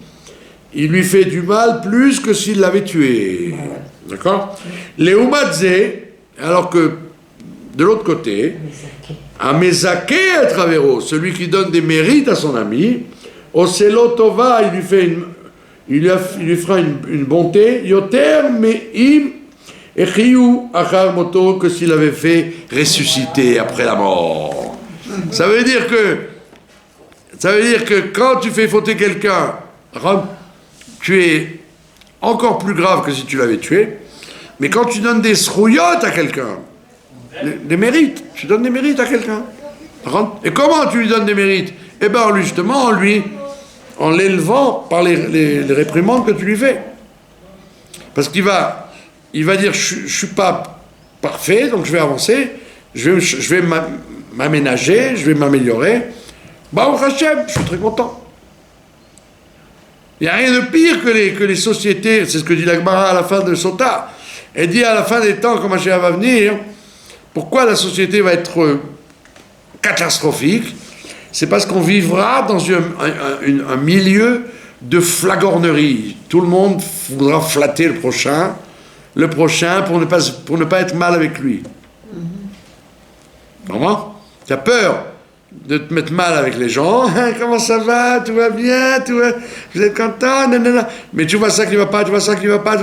il lui fait du mal plus que s'il l'avait tué. D'accord? Léoumadze, alors que de l'autre côté, Amezake et Travero, celui qui donne des mérites à son ami, Oselotova, il lui fera une bonté, Yoter Me'im et Chiyou Achar Moto, que s'il avait fait ressusciter après la mort. Ça veut dire que quand tu fais fauter quelqu'un, tu es encore plus grave que si tu l'avais tué, mais quand tu donnes des srouillottes à quelqu'un, des mérites, tu donnes des mérites à quelqu'un. Et comment tu lui donnes des mérites? Eh bien, justement, en l'élevant par les réprimandes que tu lui fais. Parce qu'il va dire, je ne suis pas parfait, donc je vais avancer, je vais m'aménager, je vais m'améliorer. Baruch Hashem, je suis très content. Il n'y a rien de pire que les sociétés, c'est ce que dit la Gemara à la fin de Sota. Elle dit à la fin des temps, quand Mashiach va venir, pourquoi la société va être catastrophique? C'est parce qu'on vivra dans un milieu de flagornerie. Tout le monde voudra flatter le prochain pour ne pas être mal avec lui. Comment? Tu as peur de te mettre mal avec les gens. Comment ça va? Tout va bien? Vous êtes content? Nanana. Mais tu vois ça qui va pas, tu vois ça qui va pas.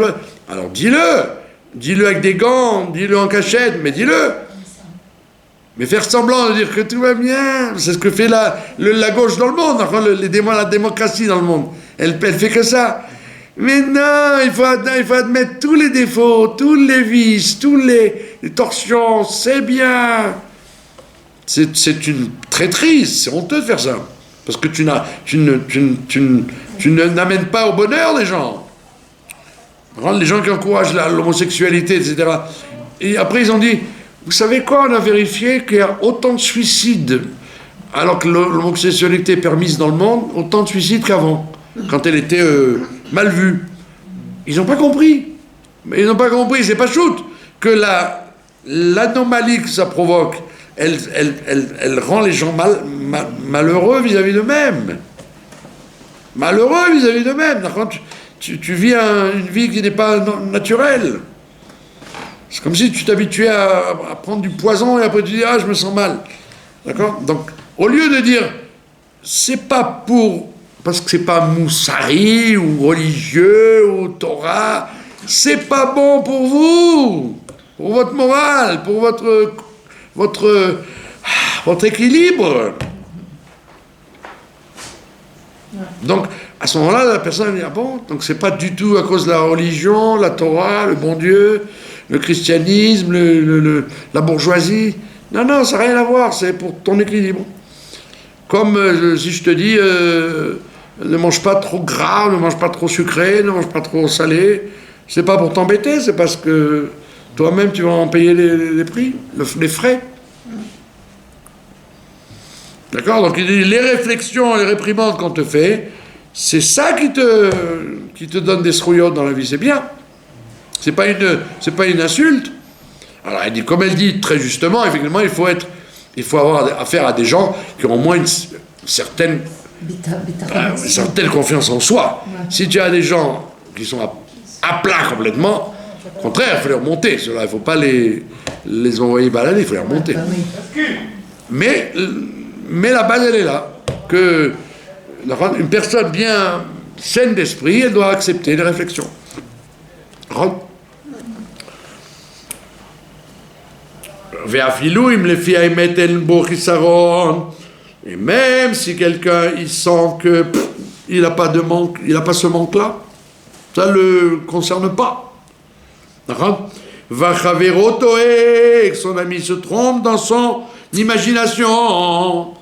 Alors dis-le avec des gants, dis-le en cachette, mais dis-le. Mais faire semblant de dire que tout va bien, c'est ce que fait la gauche dans le monde, la démocratie dans le monde. Elle fait que ça. Mais non, il faut admettre tous les défauts, tous les vices, tous les torsions, c'est bien. C'est une traîtrise, c'est honteux de faire ça. Parce que tu n'amènes pas au bonheur les gens. Les gens qui encouragent l'homosexualité, etc. Et après ils ont dit, vous savez quoi, on a vérifié qu'il y a autant de suicides, alors que l'homosexualité est permise dans le monde, autant de suicides qu'avant, quand elle était mal vue. Ils n'ont pas compris. Mais ils n'ont pas compris, c'est pas shoot, que l'anomalie que ça provoque, elle rend les gens malheureux vis-à-vis d'eux-mêmes. Malheureux vis-à-vis d'eux-mêmes. Quand tu vis une vie qui n'est pas naturelle. C'est comme si tu t'habituais à prendre du poison et après tu dis « Ah, je me sens mal ». D'accord? Donc, au lieu de dire « C'est pas parce que c'est pas moussari ou religieux ou Torah, c'est pas bon pour vous, pour votre morale, pour votre équilibre ». Donc, à ce moment-là, la personne dit « Ah bon, donc c'est pas du tout à cause de la religion, la Torah, le bon Dieu ». Le christianisme, la bourgeoisie. Non, ça n'a rien à voir, c'est pour ton équilibre. Comme si je te dis, ne mange pas trop gras, ne mange pas trop sucré, ne mange pas trop salé. C'est pas pour t'embêter, c'est parce que toi-même tu vas en payer les prix, les frais. D'accord? Donc il dit, les réflexions, les réprimandes qu'on te fait, c'est ça qui te donne des srouillottes dans la vie, c'est bien. C'est pas une insulte. Alors il dit, comme elle dit très justement, effectivement, il faut avoir affaire à des gens qui ont au moins une certaine confiance en soi. Ouais. Si tu as des gens qui sont à plat complètement, au contraire, il faut les remonter. Ceux-là, il ne faut pas les envoyer balader, il faut les remonter. Mais la base, elle est là. Que une personne bien saine d'esprit, elle doit accepter les réflexions. Et même si quelqu'un il sent que il n'a pas de manque, il n'a pas ce manque-là, ça ne le concerne pas. Que son ami se trompe dans son imagination.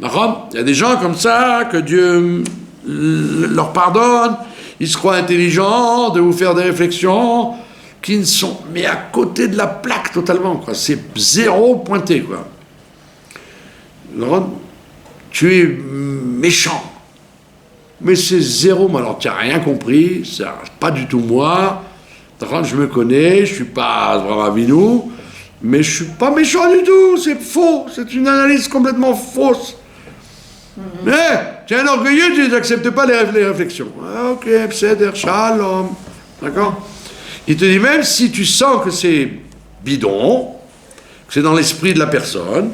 Il y a des gens comme ça que Dieu leur pardonne, ils se croient intelligents de vous faire des réflexions qui ne sont mais à côté de la plaque totalement, quoi. C'est zéro pointé, quoi. Alors, tu es méchant, mais c'est zéro. Alors tu n'as rien compris, c'est pas du tout moi. Je me connais, je suis pas vraiment Avinu, mais je suis pas méchant du tout. C'est faux, c'est une analyse complètement fausse. Mais tu es un orgueilleux, tu n'acceptes pas les réflexions. Ah, ok, pseder, shalom, d'accord. Il te dit, même si tu sens que c'est bidon, que c'est dans l'esprit de la personne,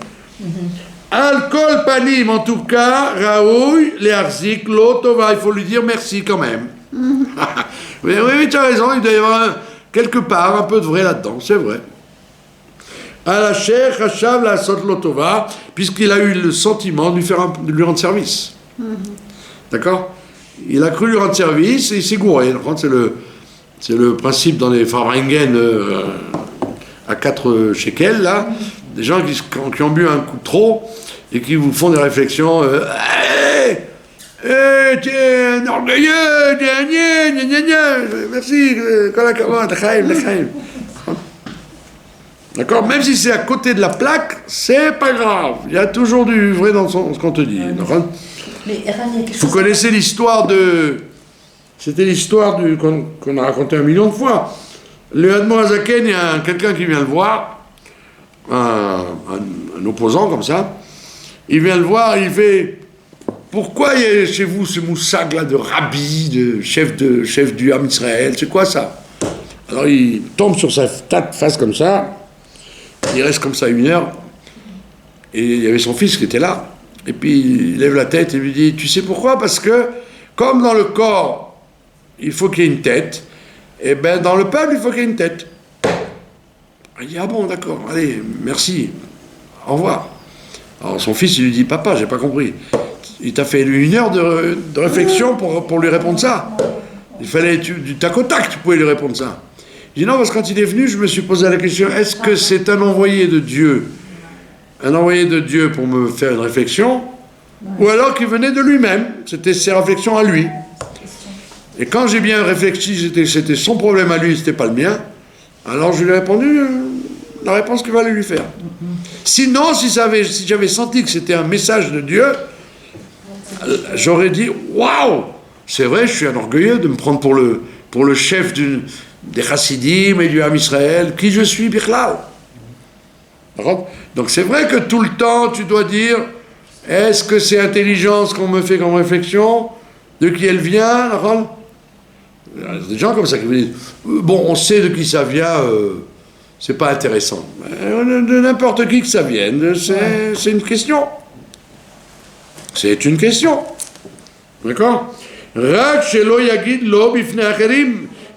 Al-Kol Panim, en tout cas, Raoui, les Arzik, l'Otova, il faut lui dire merci quand même. Oui, tu as raison, il doit y avoir quelque part un peu de vrai là-dedans, c'est vrai. Al-Asher, Hashav, la Sot l'Otova, puisqu'il a eu le sentiment de lui rendre service. D'accord? Il a cru lui rendre service et il s'est gouré. C'est le principe dans les Farengen à 4 shekels, là, des gens qui ont bu un coup de trop et qui vous font des réflexions. Tu es un orgueilleux, merci, d'accord? Même si c'est à côté de la plaque, c'est pas grave. Il y a toujours du vrai dans ce qu'on te dit. Vous connaissez l'histoire de... C'était l'histoire qu'on a raconté 1 million de fois. Le Admor Azaken, il y a quelqu'un qui vient le voir, un opposant comme ça. Il vient le voir, il fait... Pourquoi il y a chez vous ce moussag là de rabbi, de chef du Ham Israël? C'est quoi ça? Alors il tombe sur sa face comme ça, il reste comme ça 1 heure, et il y avait son fils qui était là, et puis il lève la tête et lui dit, tu sais pourquoi? Parce que comme dans le corps, il faut qu'il y ait une tête, et bien dans le peuple, il faut qu'il y ait une tête. Il dit, ah bon, d'accord, allez, merci, au revoir. Alors son fils, il lui dit, papa, j'ai pas compris. Il t'a fait 1 heure de réflexion pour lui répondre ça. Il fallait du tac au tac, tu pouvais lui répondre ça. Il dit non, parce que quand il est venu, je me suis posé la question, est-ce que c'est un envoyé de Dieu pour me faire une réflexion, ou alors qu'il venait de lui-même, c'était ses réflexions à lui. Et quand j'ai bien réfléchi, c'était son problème à lui, c'était pas le mien, alors je lui ai répondu la réponse qu'il fallait lui faire. Sinon, si j'avais senti que c'était un message de Dieu, j'aurais dit waouh, c'est vrai, je suis un orgueilleux de me prendre pour le chef des Chassidim et du Ham Israël, qui je suis, Bichlal. Donc c'est vrai que tout le temps tu dois dire, est-ce que c'est intelligent ce qu'on me fait comme réflexion, de qui elle vient? Il y a des gens comme ça qui me disent, bon, on sait de qui ça vient, c'est pas intéressant. De n'importe qui que ça vienne, c'est une question. C'est une question. D'accord?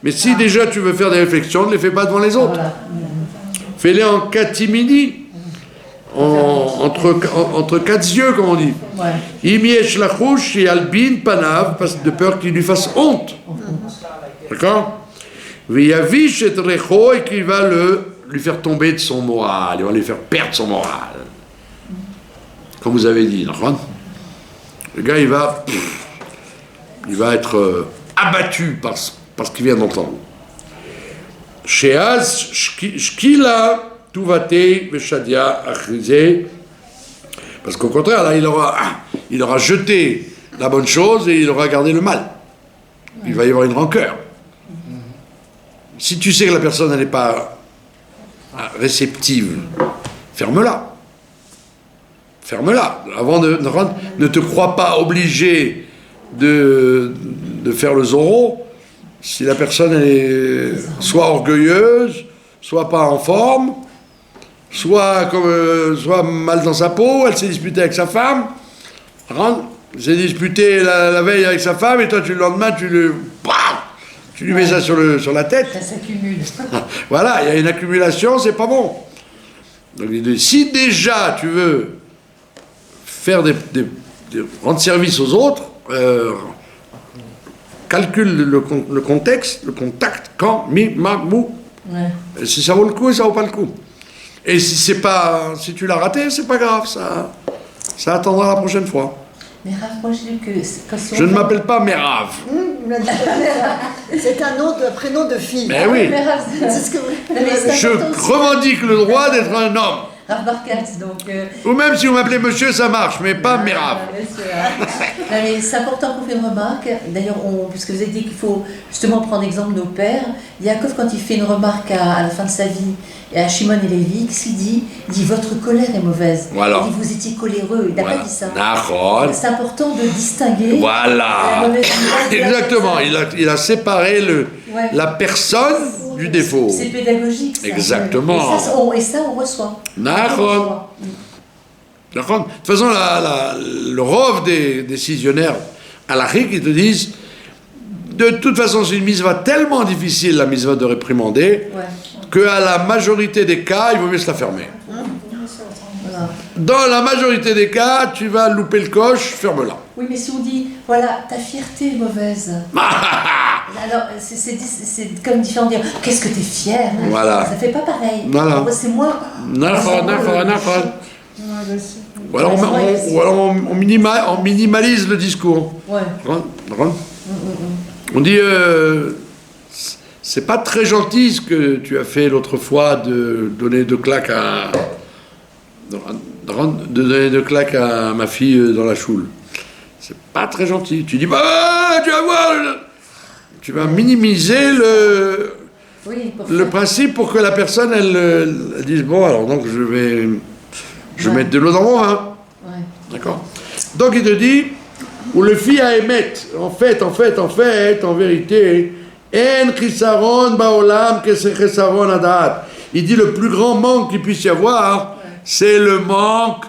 Mais si déjà tu veux faire des réflexions, ne les fais pas devant les autres. Fais-les en catimini, entre 4 yeux, comme on dit. Imiesh lachouch et albin panav, parce de peur qu'il lui fasse honte. D'accord? Viyavish et recho, et qu'il va lui faire tomber de son moral, il va lui faire perdre son moral. comme vous avez dit, le gars il va être abattu par ce qu'il vient d'entendre. Sheaz shkila tuvate veshadia achrizé. Parce qu'au contraire, là, il aura jeté la bonne chose et il aura gardé le mal. Il va y avoir une rancœur. Si tu sais que la personne n'est pas réceptive, ferme-la. Ferme-la. Avant ne te crois pas obligé de faire le Zorro. Si la personne est soit orgueilleuse, soit pas en forme, soit mal dans sa peau, elle s'est disputée avec sa femme, s'est disputée la veille avec sa femme, et toi le lendemain tu lui mets ça sur la tête. Ça s'accumule. Voilà, il y a une accumulation, c'est pas bon. Donc si déjà tu veux faire rendre service aux autres, calcule le contexte, le contact, quand, mi, ma, mou. Ouais. Si ça vaut le coup et ça vaut pas le coup. Et si tu l'as raté, c'est pas grave, ça attendra la prochaine fois. Mais Rav, moi j'ai lu que quand Je ne m'appelle pas Merav. C'est un prénom de fille. Mais oui, Mais Rav, C'est ce que vous... je revendique le droit d'être un homme. Rav Barkatz, donc. Ou même si vous m'appelez monsieur, ça marche, mais pas Merav. Non, mais c'est important qu'on fait une remarque. D'ailleurs, puisque vous avez dit qu'il faut justement prendre exemple de nos pères, Yaakov, quand il fait une remarque à la fin de sa vie, et à Shimon et Lévi, qu'est-ce qu'il dit ? Il dit votre colère est mauvaise. Voilà. Il dit vous étiez coléreux. Il n'a pas dit ça. Nahon. C'est important de distinguer Voilà. la mauvaise image de la Exactement, personne. il a séparé Ouais. la personne du défaut. C'est pédagogique, ça. Exactement. Et ça, on reçoit. Nahon. De toute façon, le rove des décisionnaires halachiques, ils te disent, de toute façon, c'est une mitzvah tellement difficile, la mitzvah de réprimander, Ouais. qu'à la majorité des cas, il vaut mieux se la fermer. Voilà. Dans la majorité des cas, tu vas louper le coche, ferme-la. Oui, mais si on dit, voilà, ta fierté est mauvaise. Alors, c'est comme différent de dire, qu'est-ce que t'es fier. Voilà. Ça fait pas pareil. Voilà. C'est moins. Nahon. Ou alors, on minimalise le discours. Ouais. On dit, c'est pas très gentil ce que tu as fait l'autre fois de donner 2 claques à ma fille dans la choule. C'est pas très gentil. Tu dis, bah, tu vas voir, tu vas minimiser Oui, le principe pour que la personne, elle dise, bon, alors donc je vais mettre de l'eau dans mon vin. Ouais. D'accord. Donc il te dit, ou le fi à émettre, en vérité, en chisaron baolam que c'est chisaron adat. Il dit le plus grand manque qu'il puisse y avoir, c'est le manque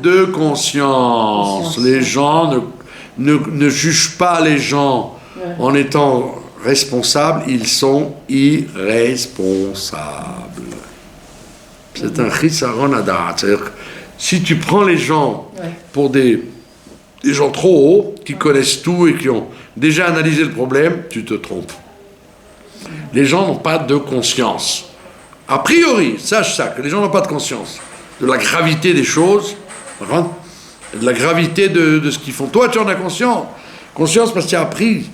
de conscience. Les gens ne jugent pas les gens en étant responsables, ils sont irresponsables. C'est un chisaron adat. C'est-à-dire que si tu prends les gens pour des gens trop hauts, qui connaissent tout et qui ont déjà analysé le problème, tu te trompes. Les gens n'ont pas de conscience. A priori, sache ça, que les gens n'ont pas de conscience de la gravité des choses, de la gravité de ce qu'ils font. Toi, tu en as conscience. Conscience parce que tu as appris,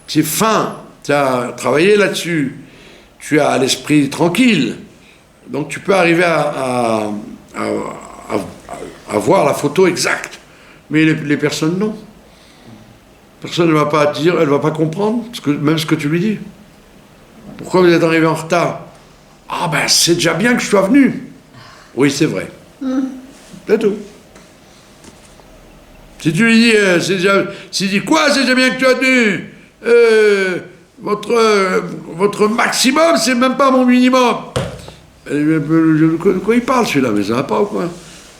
c'est fin, tu as travaillé là-dessus, tu as l'esprit tranquille. Donc tu peux arriver à voir la photo exacte. Mais les personnes, non. Personne ne va pas dire, elle ne va pas comprendre, même ce que tu lui dis. Pourquoi vous êtes arrivé en retard ? Ah ben, c'est déjà bien que je sois venu. Oui, c'est vrai. C'est tout. Si tu lui dis, s'il dit, quoi, c'est déjà bien que tu es venu votre maximum, c'est même pas mon minimum. De quoi il parle, celui-là? Mais ça va pas ou quoi?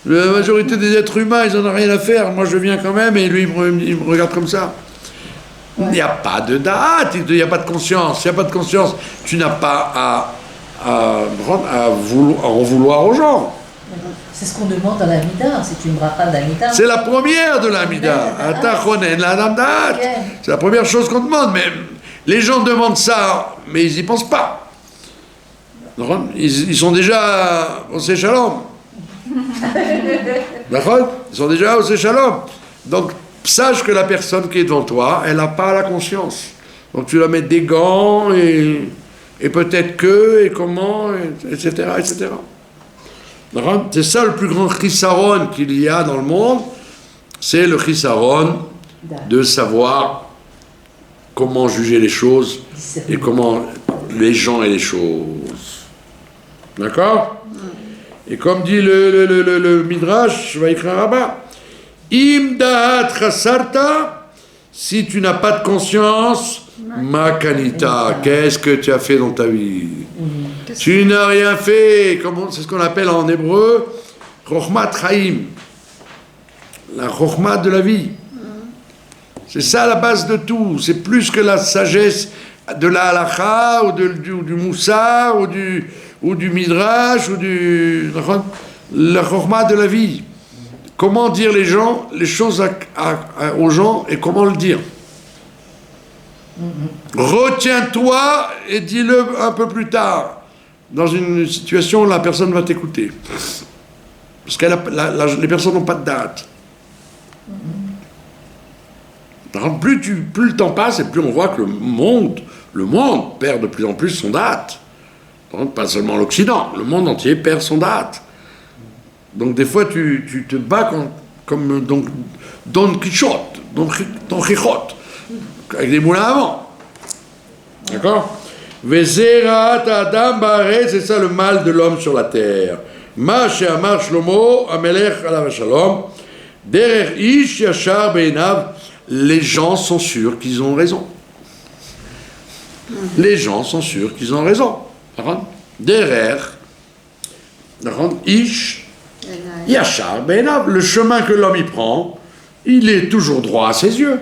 La majorité des êtres humains, ils n'en ont rien à faire. Moi, je viens quand même, et lui, il me regarde comme ça. Il n'y a pas de date, il n'y a pas de conscience. S'il n'y a pas de conscience, tu n'as pas à en vouloir aux gens. C'est ce qu'on demande dans la Mida, c'est une bracha d'Amida. C'est la première de la Mida. C'est la première chose qu'on demande. Mais les gens demandent ça, mais ils n'y pensent pas. Ils sont déjà... On sait shalom. D'accord? Ils sont déjà au Shalom. Donc, sache que la personne qui est devant toi, elle n'a pas la conscience. Donc, tu dois mettre des gants et peut-être que, et comment, etc., etc. D'accord? C'est ça le plus grand chisaron qu'il y a dans le monde, c'est le chisaron de savoir comment juger les choses et comment les gens et les choses. D'accord? Et comme dit le Midrash, va écrire là-bas, Im da'at chasarta, si tu n'as pas de conscience, makanita, qu'est-ce que tu as fait dans ta vie? Tu n'as rien fait, c'est ce qu'on appelle en hébreu, chokhmat chaim, la chokhmat de la vie. C'est ça la base de tout, c'est plus que la sagesse de la halakha, ou du moussar, ou du midrash, ou la chokhmat de la vie. Comment dire les choses aux gens et comment le dire. Retiens-toi et dis-le un peu plus tard, dans une situation où la personne va t'écouter. Parce que les personnes n'ont pas de date. Plus le temps passe et plus on voit que le monde perd de plus en plus son date. Pas seulement l'Occident, le monde entier perd son date. Donc des fois tu te bats comme Don Quichotte, Don Quichotte, avec des moulins à vent. D'accord? Vezerat Adam Baaretz, c'est ça le mal de l'homme sur la terre. Ma she'amar Shlomo, Amelech alav shalom, derer ish yashar beinav. Les gens sont sûrs qu'ils ont raison. Les gens sont sûrs qu'ils ont raison. Derer, ish yashar beinav. Le chemin que l'homme y prend, il est toujours droit à ses yeux.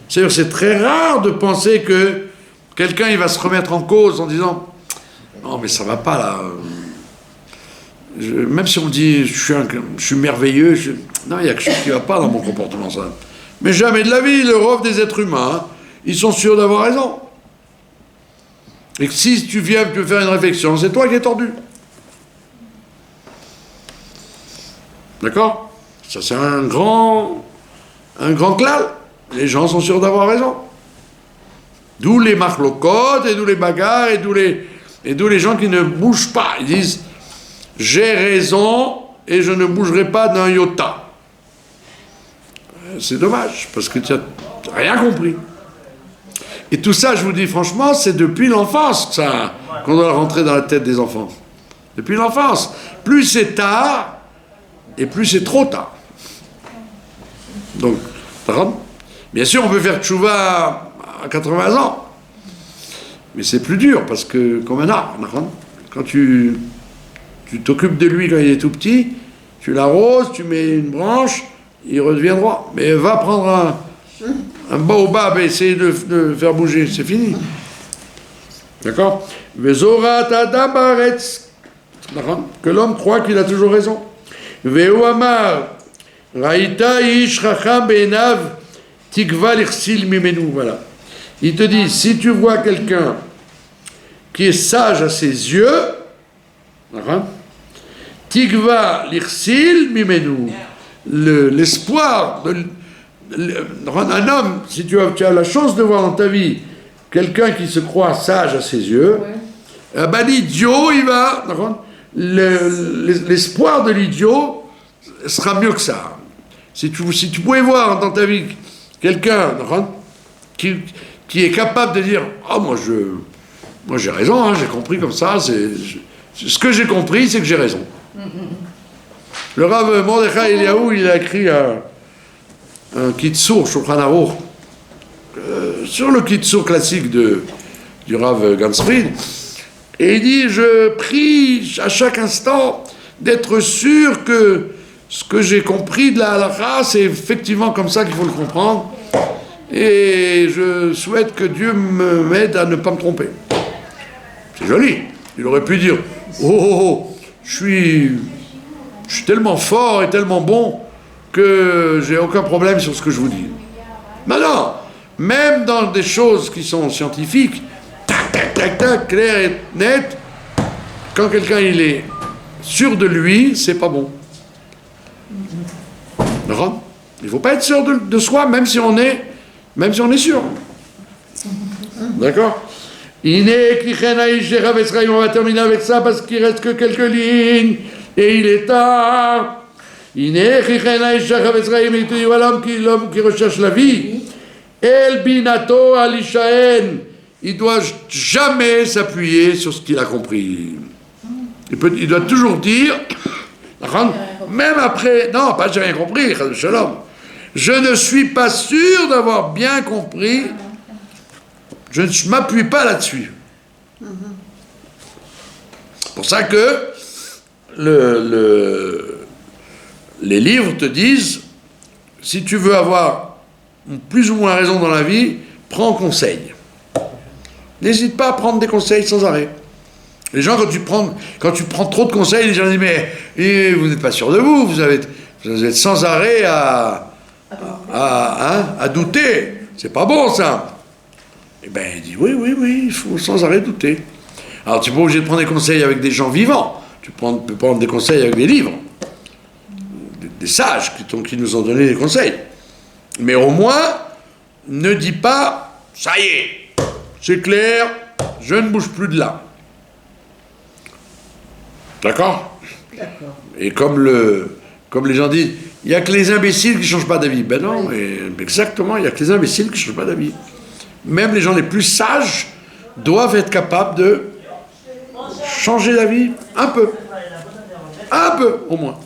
C'est-à-dire, c'est très rare de penser que quelqu'un il va se remettre en cause en disant non mais ça va pas là. Même si on me dit je suis merveilleux, non il y a quelque chose qui va pas dans mon comportement ça. Mais jamais de la vie, le rôle des êtres humains, ils sont sûrs d'avoir raison. Et que si tu viens te faire une réflexion, c'est toi qui es tordu. D'accord? Ça c'est un grand klal. Les gens sont sûrs d'avoir raison. D'où les marlokot, et d'où les bagarres, et d'où les gens qui ne bougent pas. Ils disent, j'ai raison, et je ne bougerai pas d'un iota. C'est dommage, parce que tu n'as rien compris. Et tout ça, je vous dis franchement, c'est depuis l'enfance qu'on doit rentrer dans la tête des enfants. Depuis l'enfance. Plus c'est tard, et plus c'est trop tard. Donc, bien sûr, on peut faire tchouva à 80 ans. Mais c'est plus dur, parce que, comme un arbre, quand tu t'occupes de lui quand il est tout petit, tu l'arroses, tu mets une branche, il redevient droit. Mais va prendre un baobab et essayer de le faire bouger, c'est fini. D'accord? Que l'homme croit qu'il a toujours raison. Voilà. Il te dit, si tu vois quelqu'un qui est sage à ses yeux, Tigva l'irsil mimenu, l'espoir un homme, si tu as la chance de voir dans ta vie quelqu'un qui se croit sage à ses yeux, l'idiot, il va, l'espoir de l'idiot sera mieux que ça. Si tu pouvais voir dans ta vie quelqu'un qui est capable de dire moi j'ai raison, j'ai compris comme ça, ce que j'ai compris c'est que j'ai raison. Le Rav Mordechai Eliyahu, il a écrit un Kitsur Shulchan Aruch sur le Kitsur classique du Rav Gansfried, et il dit, je prie à chaque instant d'être sûr que ce que j'ai compris de la halakha, c'est effectivement comme ça qu'il faut le comprendre, et je souhaite que Dieu m'aide à ne pas me tromper. C'est joli. Il aurait pu dire, je suis tellement fort et tellement bon que j'ai aucun problème sur ce que je vous dis. Mais non, même dans des choses qui sont scientifiques, tac, clair et net, quand quelqu'un il est sûr de lui, c'est pas bon. D'accord? Il ne faut pas être sûr de soi, même si on est sûr. D'accord? On va terminer avec ça parce qu'il reste que quelques lignes et il est tard. L'homme qui recherche la vie, El binato alishaen, il doit jamais s'appuyer sur ce qu'il a compris. Il doit toujours dire, même après, non, pas j'ai rien compris, shalom. Je ne suis pas sûr d'avoir bien compris. Je ne m'appuie pas là-dessus. C'est pour ça que les livres te disent, si tu veux avoir plus ou moins raison dans la vie, prends conseil. N'hésite pas à prendre des conseils sans arrêt. Les gens, quand tu prends trop de conseils, les gens disent, mais vous n'êtes pas sûr de vous, vous êtes sans arrêt à douter. C'est pas bon, ça. Eh bien, il dit, oui, il faut sans arrêt douter. Alors, tu n'es pas obligé de prendre des conseils avec des gens vivants. Tu peux prendre des conseils avec des livres. Des sages qui nous ont donné des conseils. Mais au moins, ne dis pas, ça y est, c'est clair, je ne bouge plus de là. D'accord? D'accord. Et comme les gens disent, il n'y a que les imbéciles qui ne changent pas d'avis. Ben non, exactement, il n'y a que les imbéciles qui ne changent pas d'avis. Même les gens les plus sages doivent être capables de changer d'avis un peu. Un peu, au moins.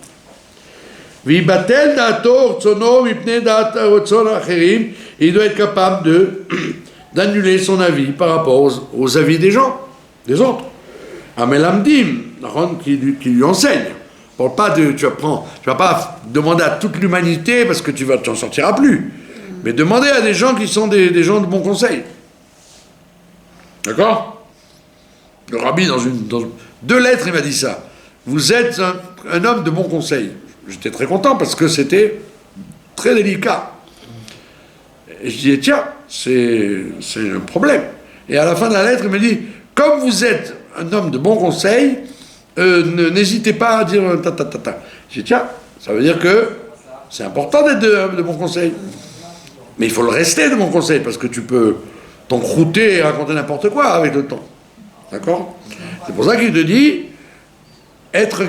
Il doit être capable d'annuler son avis par rapport aux avis des gens, des autres. Amelamdim, qui lui enseigne. Tu vas pas demander à toute l'humanité parce que tu n'en sortiras plus. Mais demander à des gens qui sont des gens de bon conseil. D'accord? Le rabbi, dans 2 lettres, il m'a dit ça. Vous êtes un homme de bon conseil. J'étais très content parce que c'était très délicat. Et je disais, tiens, c'est un problème. Et à la fin de la lettre, il me dit, comme vous êtes un homme de bon conseil, n'hésitez pas à dire ta. J'ai dit, tiens, ça veut dire que c'est important d'être de bon conseil. Mais il faut le rester de bon conseil, parce que tu peux t'encrouter et raconter n'importe quoi avec le temps. D'accord? C'est pour ça qu'il te dit, être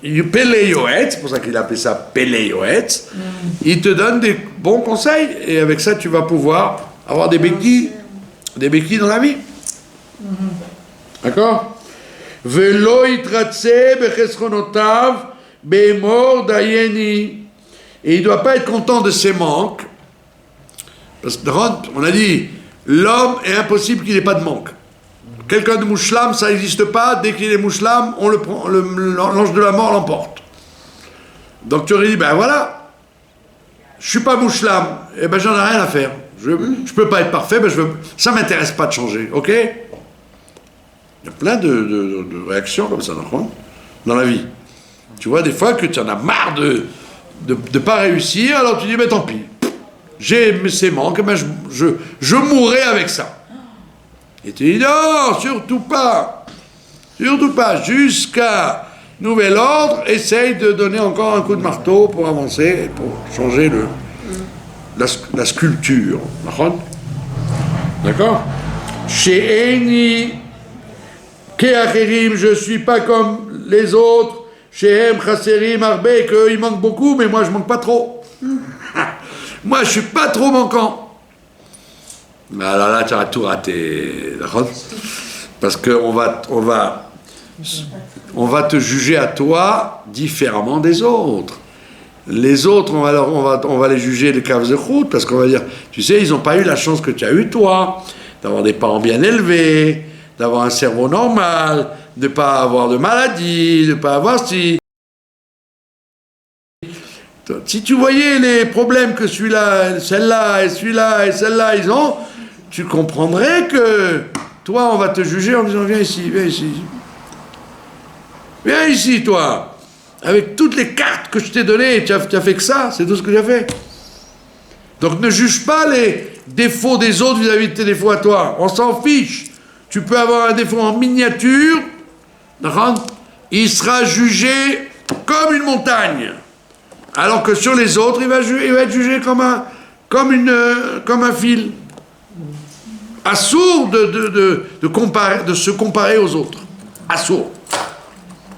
Péléoët, c'est pour ça qu'il a appelé ça Péléoët, il te donne des bons conseils, et avec ça tu vas pouvoir avoir des béquilles dans la vie. D'accord? Velo itratse bechesronotav be'emor dayeni. Et il ne doit pas être content de ses manques, parce qu'on a dit, l'homme est impossible qu'il n'ait pas de manque. Quelqu'un de mouchlam, ça n'existe pas. Dès qu'il est mouchlam, on le prend, l'ange de la mort l'emporte. Donc tu aurais dit, ben voilà, je suis pas mouchlam, et ben j'en ai rien à faire. Je peux pas être parfait, ben ça m'intéresse pas de changer, ok? Il y a plein de réactions comme ça dans la vie. Tu vois des fois que tu en as marre de pas réussir, alors tu dis, ben tant pis, j'ai ces manques, ben je mourrai avec ça. Et tu dis non, surtout pas, jusqu'à nouvel ordre, essaye de donner encore un coup de marteau pour avancer, et pour changer la sculpture. D'accord? Chez Eni, Keacherim, je ne suis pas comme les autres, chez Em, Chasserim, Arbe, qu'eux ils manquent beaucoup, mais moi je manque pas trop. Moi je suis pas trop manquant. Mais alors là, tu as tout raté, d'accord? Parce qu'on va te juger à toi différemment des autres. Les autres, on va les juger de caves de route, parce qu'on va dire, tu sais, ils n'ont pas eu la chance que tu as eu toi, d'avoir des parents bien élevés, d'avoir un cerveau normal, de ne pas avoir de maladie, de ne pas avoir si tu voyais les problèmes que celui-là, celle-là et celui-là et celle-là, ils ont, tu comprendrais que toi, on va te juger en disant, viens ici. Viens ici, toi. Avec toutes les cartes que je t'ai données, tu as fait que ça, c'est tout ce que tu as fait. Donc ne juge pas les défauts des autres vis-à-vis de tes défauts à toi. On s'en fiche. Tu peux avoir un défaut en miniature, il sera jugé comme une montagne. Alors que sur les autres, il va être jugé comme un fil. Assourd de se comparer aux autres. Assourd. Je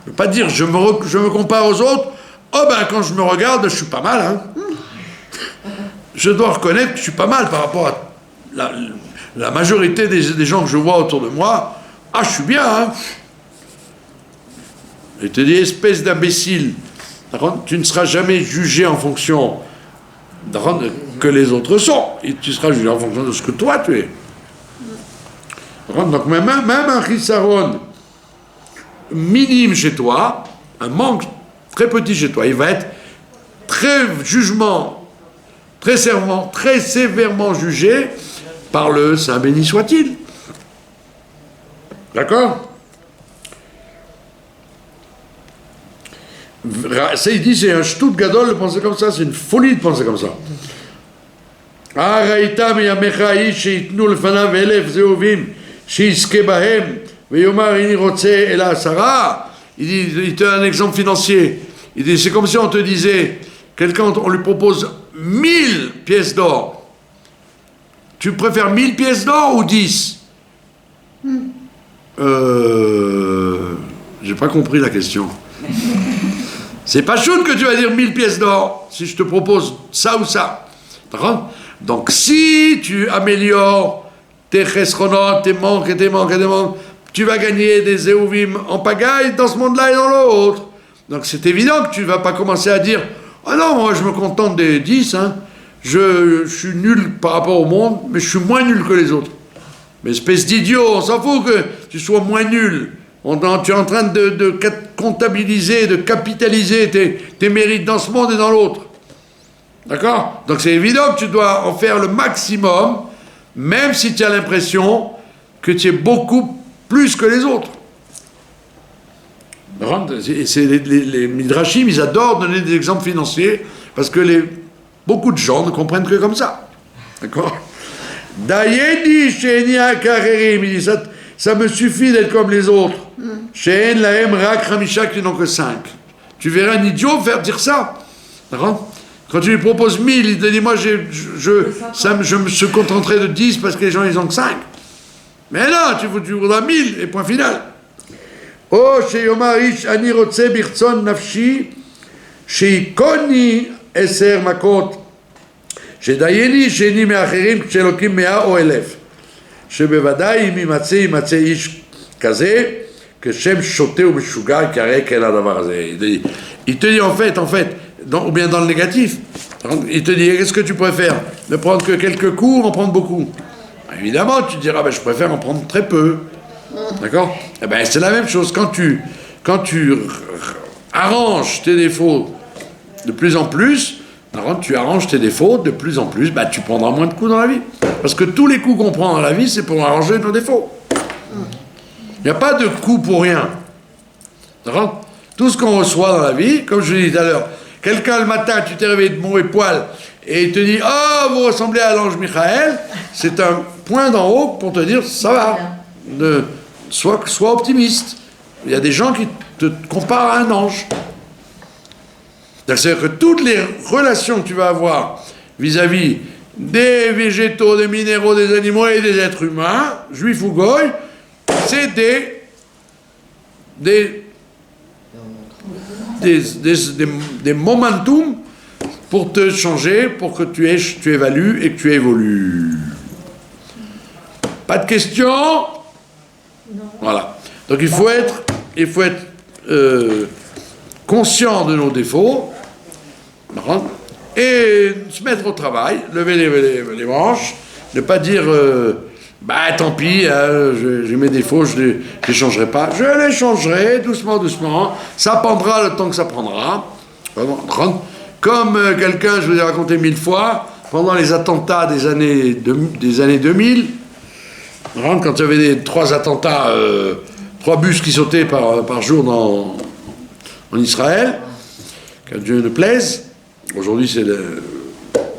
ne veux pas dire je me compare aux autres. Oh ben quand je me regarde, je suis pas mal. Hein. Je dois reconnaître que je suis pas mal par rapport à la majorité des gens que je vois autour de moi. Ah, je suis bien. Hein. Et te dis, espèce d'imbécile, tu ne seras jamais jugé en fonction que les autres sont. Et tu seras jugé en fonction de ce que toi tu es. Donc même un chisaron minime chez toi, un manque très petit chez toi, il va être très sévèrement jugé par le Saint béni soit-il. D'accord? Ça, il dit, c'est un shtout gadol de penser comme ça, c'est une folie de penser comme ça. Il te donne un exemple financier. Il dit, c'est comme si on te disait, on lui propose 1000 pièces d'or. Tu préfères 1000 pièces d'or ou 10? J'ai pas compris la question. C'est pas chouette que tu vas dire 1000 pièces d'or si je te propose ça ou ça. D'accord? Donc si tu améliores tes chesronot, tes manques, tu vas gagner des zéouvim en pagaille dans ce monde-là et dans l'autre. Donc c'est évident que tu vas pas commencer à dire « Ah non, moi je me contente des 10, hein. Je suis nul par rapport au monde, mais je suis moins nul que les autres. » Mais espèce d'idiot, on s'en fout que tu sois moins nul. Tu es en train de comptabiliser, de capitaliser tes mérites dans ce monde et dans l'autre. D'accord? Donc c'est évident que tu dois en faire le maximum, même si tu as l'impression que tu es beaucoup plus que les autres. Les Midrashim, ils adorent donner des exemples financiers, parce que beaucoup de gens ne comprennent que comme ça. D'accord? Dayeni sheni akarerim, il dit ça me suffit d'être comme les autres. She'en lahem rak chamisha, qui n'ont que 5. Tu verras un idiot faire dire ça. D'accord? Quand tu lui proposes 1000, il te dit moi je me contenterai de 10 parce que les gens ils ont que 5. Mais non, tu voudras 1000 et point final. Oh sheyomar ish ani rotze birtzon nafshi sheikoni eser makot שדייני שני מאחרים כשלוקים 100 או 1,000 שבוודאי אם יימצא איש כזה כשם שוטה ומשוגע כרי כן הדבר הזה. Il te dit en fait ou bien dans le négatif, il te dit qu'est-ce que tu préfères, ne prendre que quelques coups ou en prendre beaucoup? Évidemment tu diras je préfère en prendre très peu. D'accord? Eh ben c'est la même chose quand tu arranges tes défauts de plus en plus. Alors, tu arranges tes défauts de plus en plus, tu prendras moins de coups dans la vie. Parce que tous les coups qu'on prend dans la vie, c'est pour arranger nos défauts. Il n'y a pas de coups pour rien. D'accord? Tout ce qu'on reçoit dans la vie, comme je l'ai dit tout à l'heure, quelqu'un le matin, tu t'es réveillé de mauvais poil, et il te dit « Oh, vous ressemblez à l'ange Michael », c'est un point d'en haut pour te dire « Ça va, sois optimiste ». Il y a des gens qui te comparent à un ange. C'est-à-dire que toutes les relations que tu vas avoir vis-à-vis des végétaux, des minéraux, des animaux et des êtres humains, juifs ou goy, c'est des momentum pour te changer, pour que tu évalues et que tu évolues. Pas de questions? Non. Voilà. Donc il faut être conscient de nos défauts, et se mettre au travail, lever les manches, ne pas dire tant pis, j'ai mes défauts, je ne les changerai pas. Je les changerai doucement, ça prendra le temps que ça prendra. Comme quelqu'un, je vous ai raconté 1000 fois, pendant les attentats des années 2000, quand il y avait 3 attentats, 3 bus qui sautaient par jour en Israël, qu'à Dieu ne plaise. Aujourd'hui,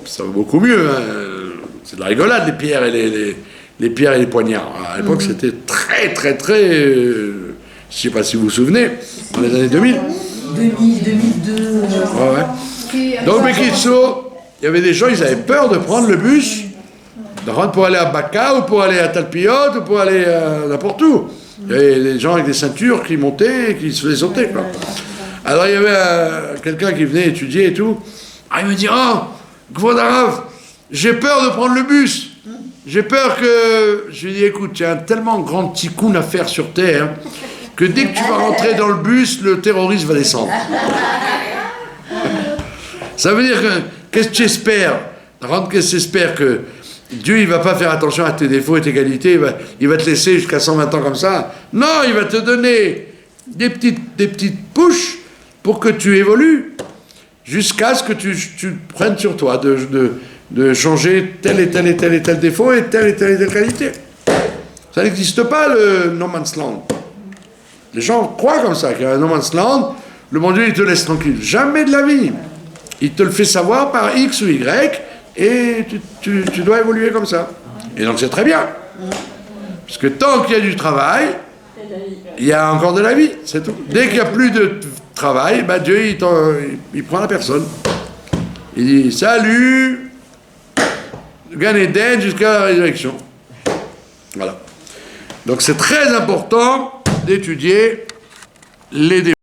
ça va beaucoup mieux. Hein. C'est de la rigolade, les pierres et les pierres et les poignards. À l'époque, c'était très, très, très... je ne sais pas si vous vous souvenez, dans les années 2000. 2000, 2002. Ouais. Donc, Bekitso, il y avait des gens, ils avaient peur de prendre le bus, de rentrer pour aller à Baka ou pour aller à Talpiot ou pour aller n'importe où. Il y avait des gens avec des ceintures qui montaient et qui se faisaient sauter, quoi. Alors, il y avait quelqu'un qui venait étudier et tout. Ah, il me dit, oh, Gvodarav, j'ai peur de prendre le bus. J'ai peur que... Je lui ai dit, écoute, tu as un tellement grand tikkun à faire sur Terre que dès que tu vas rentrer dans le bus, le terroriste va descendre. Ça veut dire que, qu'est-ce que tu espères? Qu'est-ce que tu espères que Dieu, il va pas faire attention à tes défauts et tes qualités, il va te laisser jusqu'à 120 ans comme ça. Non, il va te donner des petites pushs pour que tu évolues, jusqu'à ce que tu prennes sur toi de changer tel et tel et tel et tel défaut et telle qualité. Ça n'existe pas, le no man's land. Les gens croient comme ça, qu'il y a un no man's land, le bon Dieu, il te laisse tranquille. Jamais de la vie. Il te le fait savoir par X ou Y, et tu dois évoluer comme ça. Et donc c'est très bien. Parce que tant qu'il y a du travail, il y a encore de la vie, c'est tout. Dès qu'il n'y a plus de travail, bah Dieu, il prend la personne. Il dit, salut, Gan Eden jusqu'à la résurrection. Voilà. Donc c'est très important d'étudier les défauts.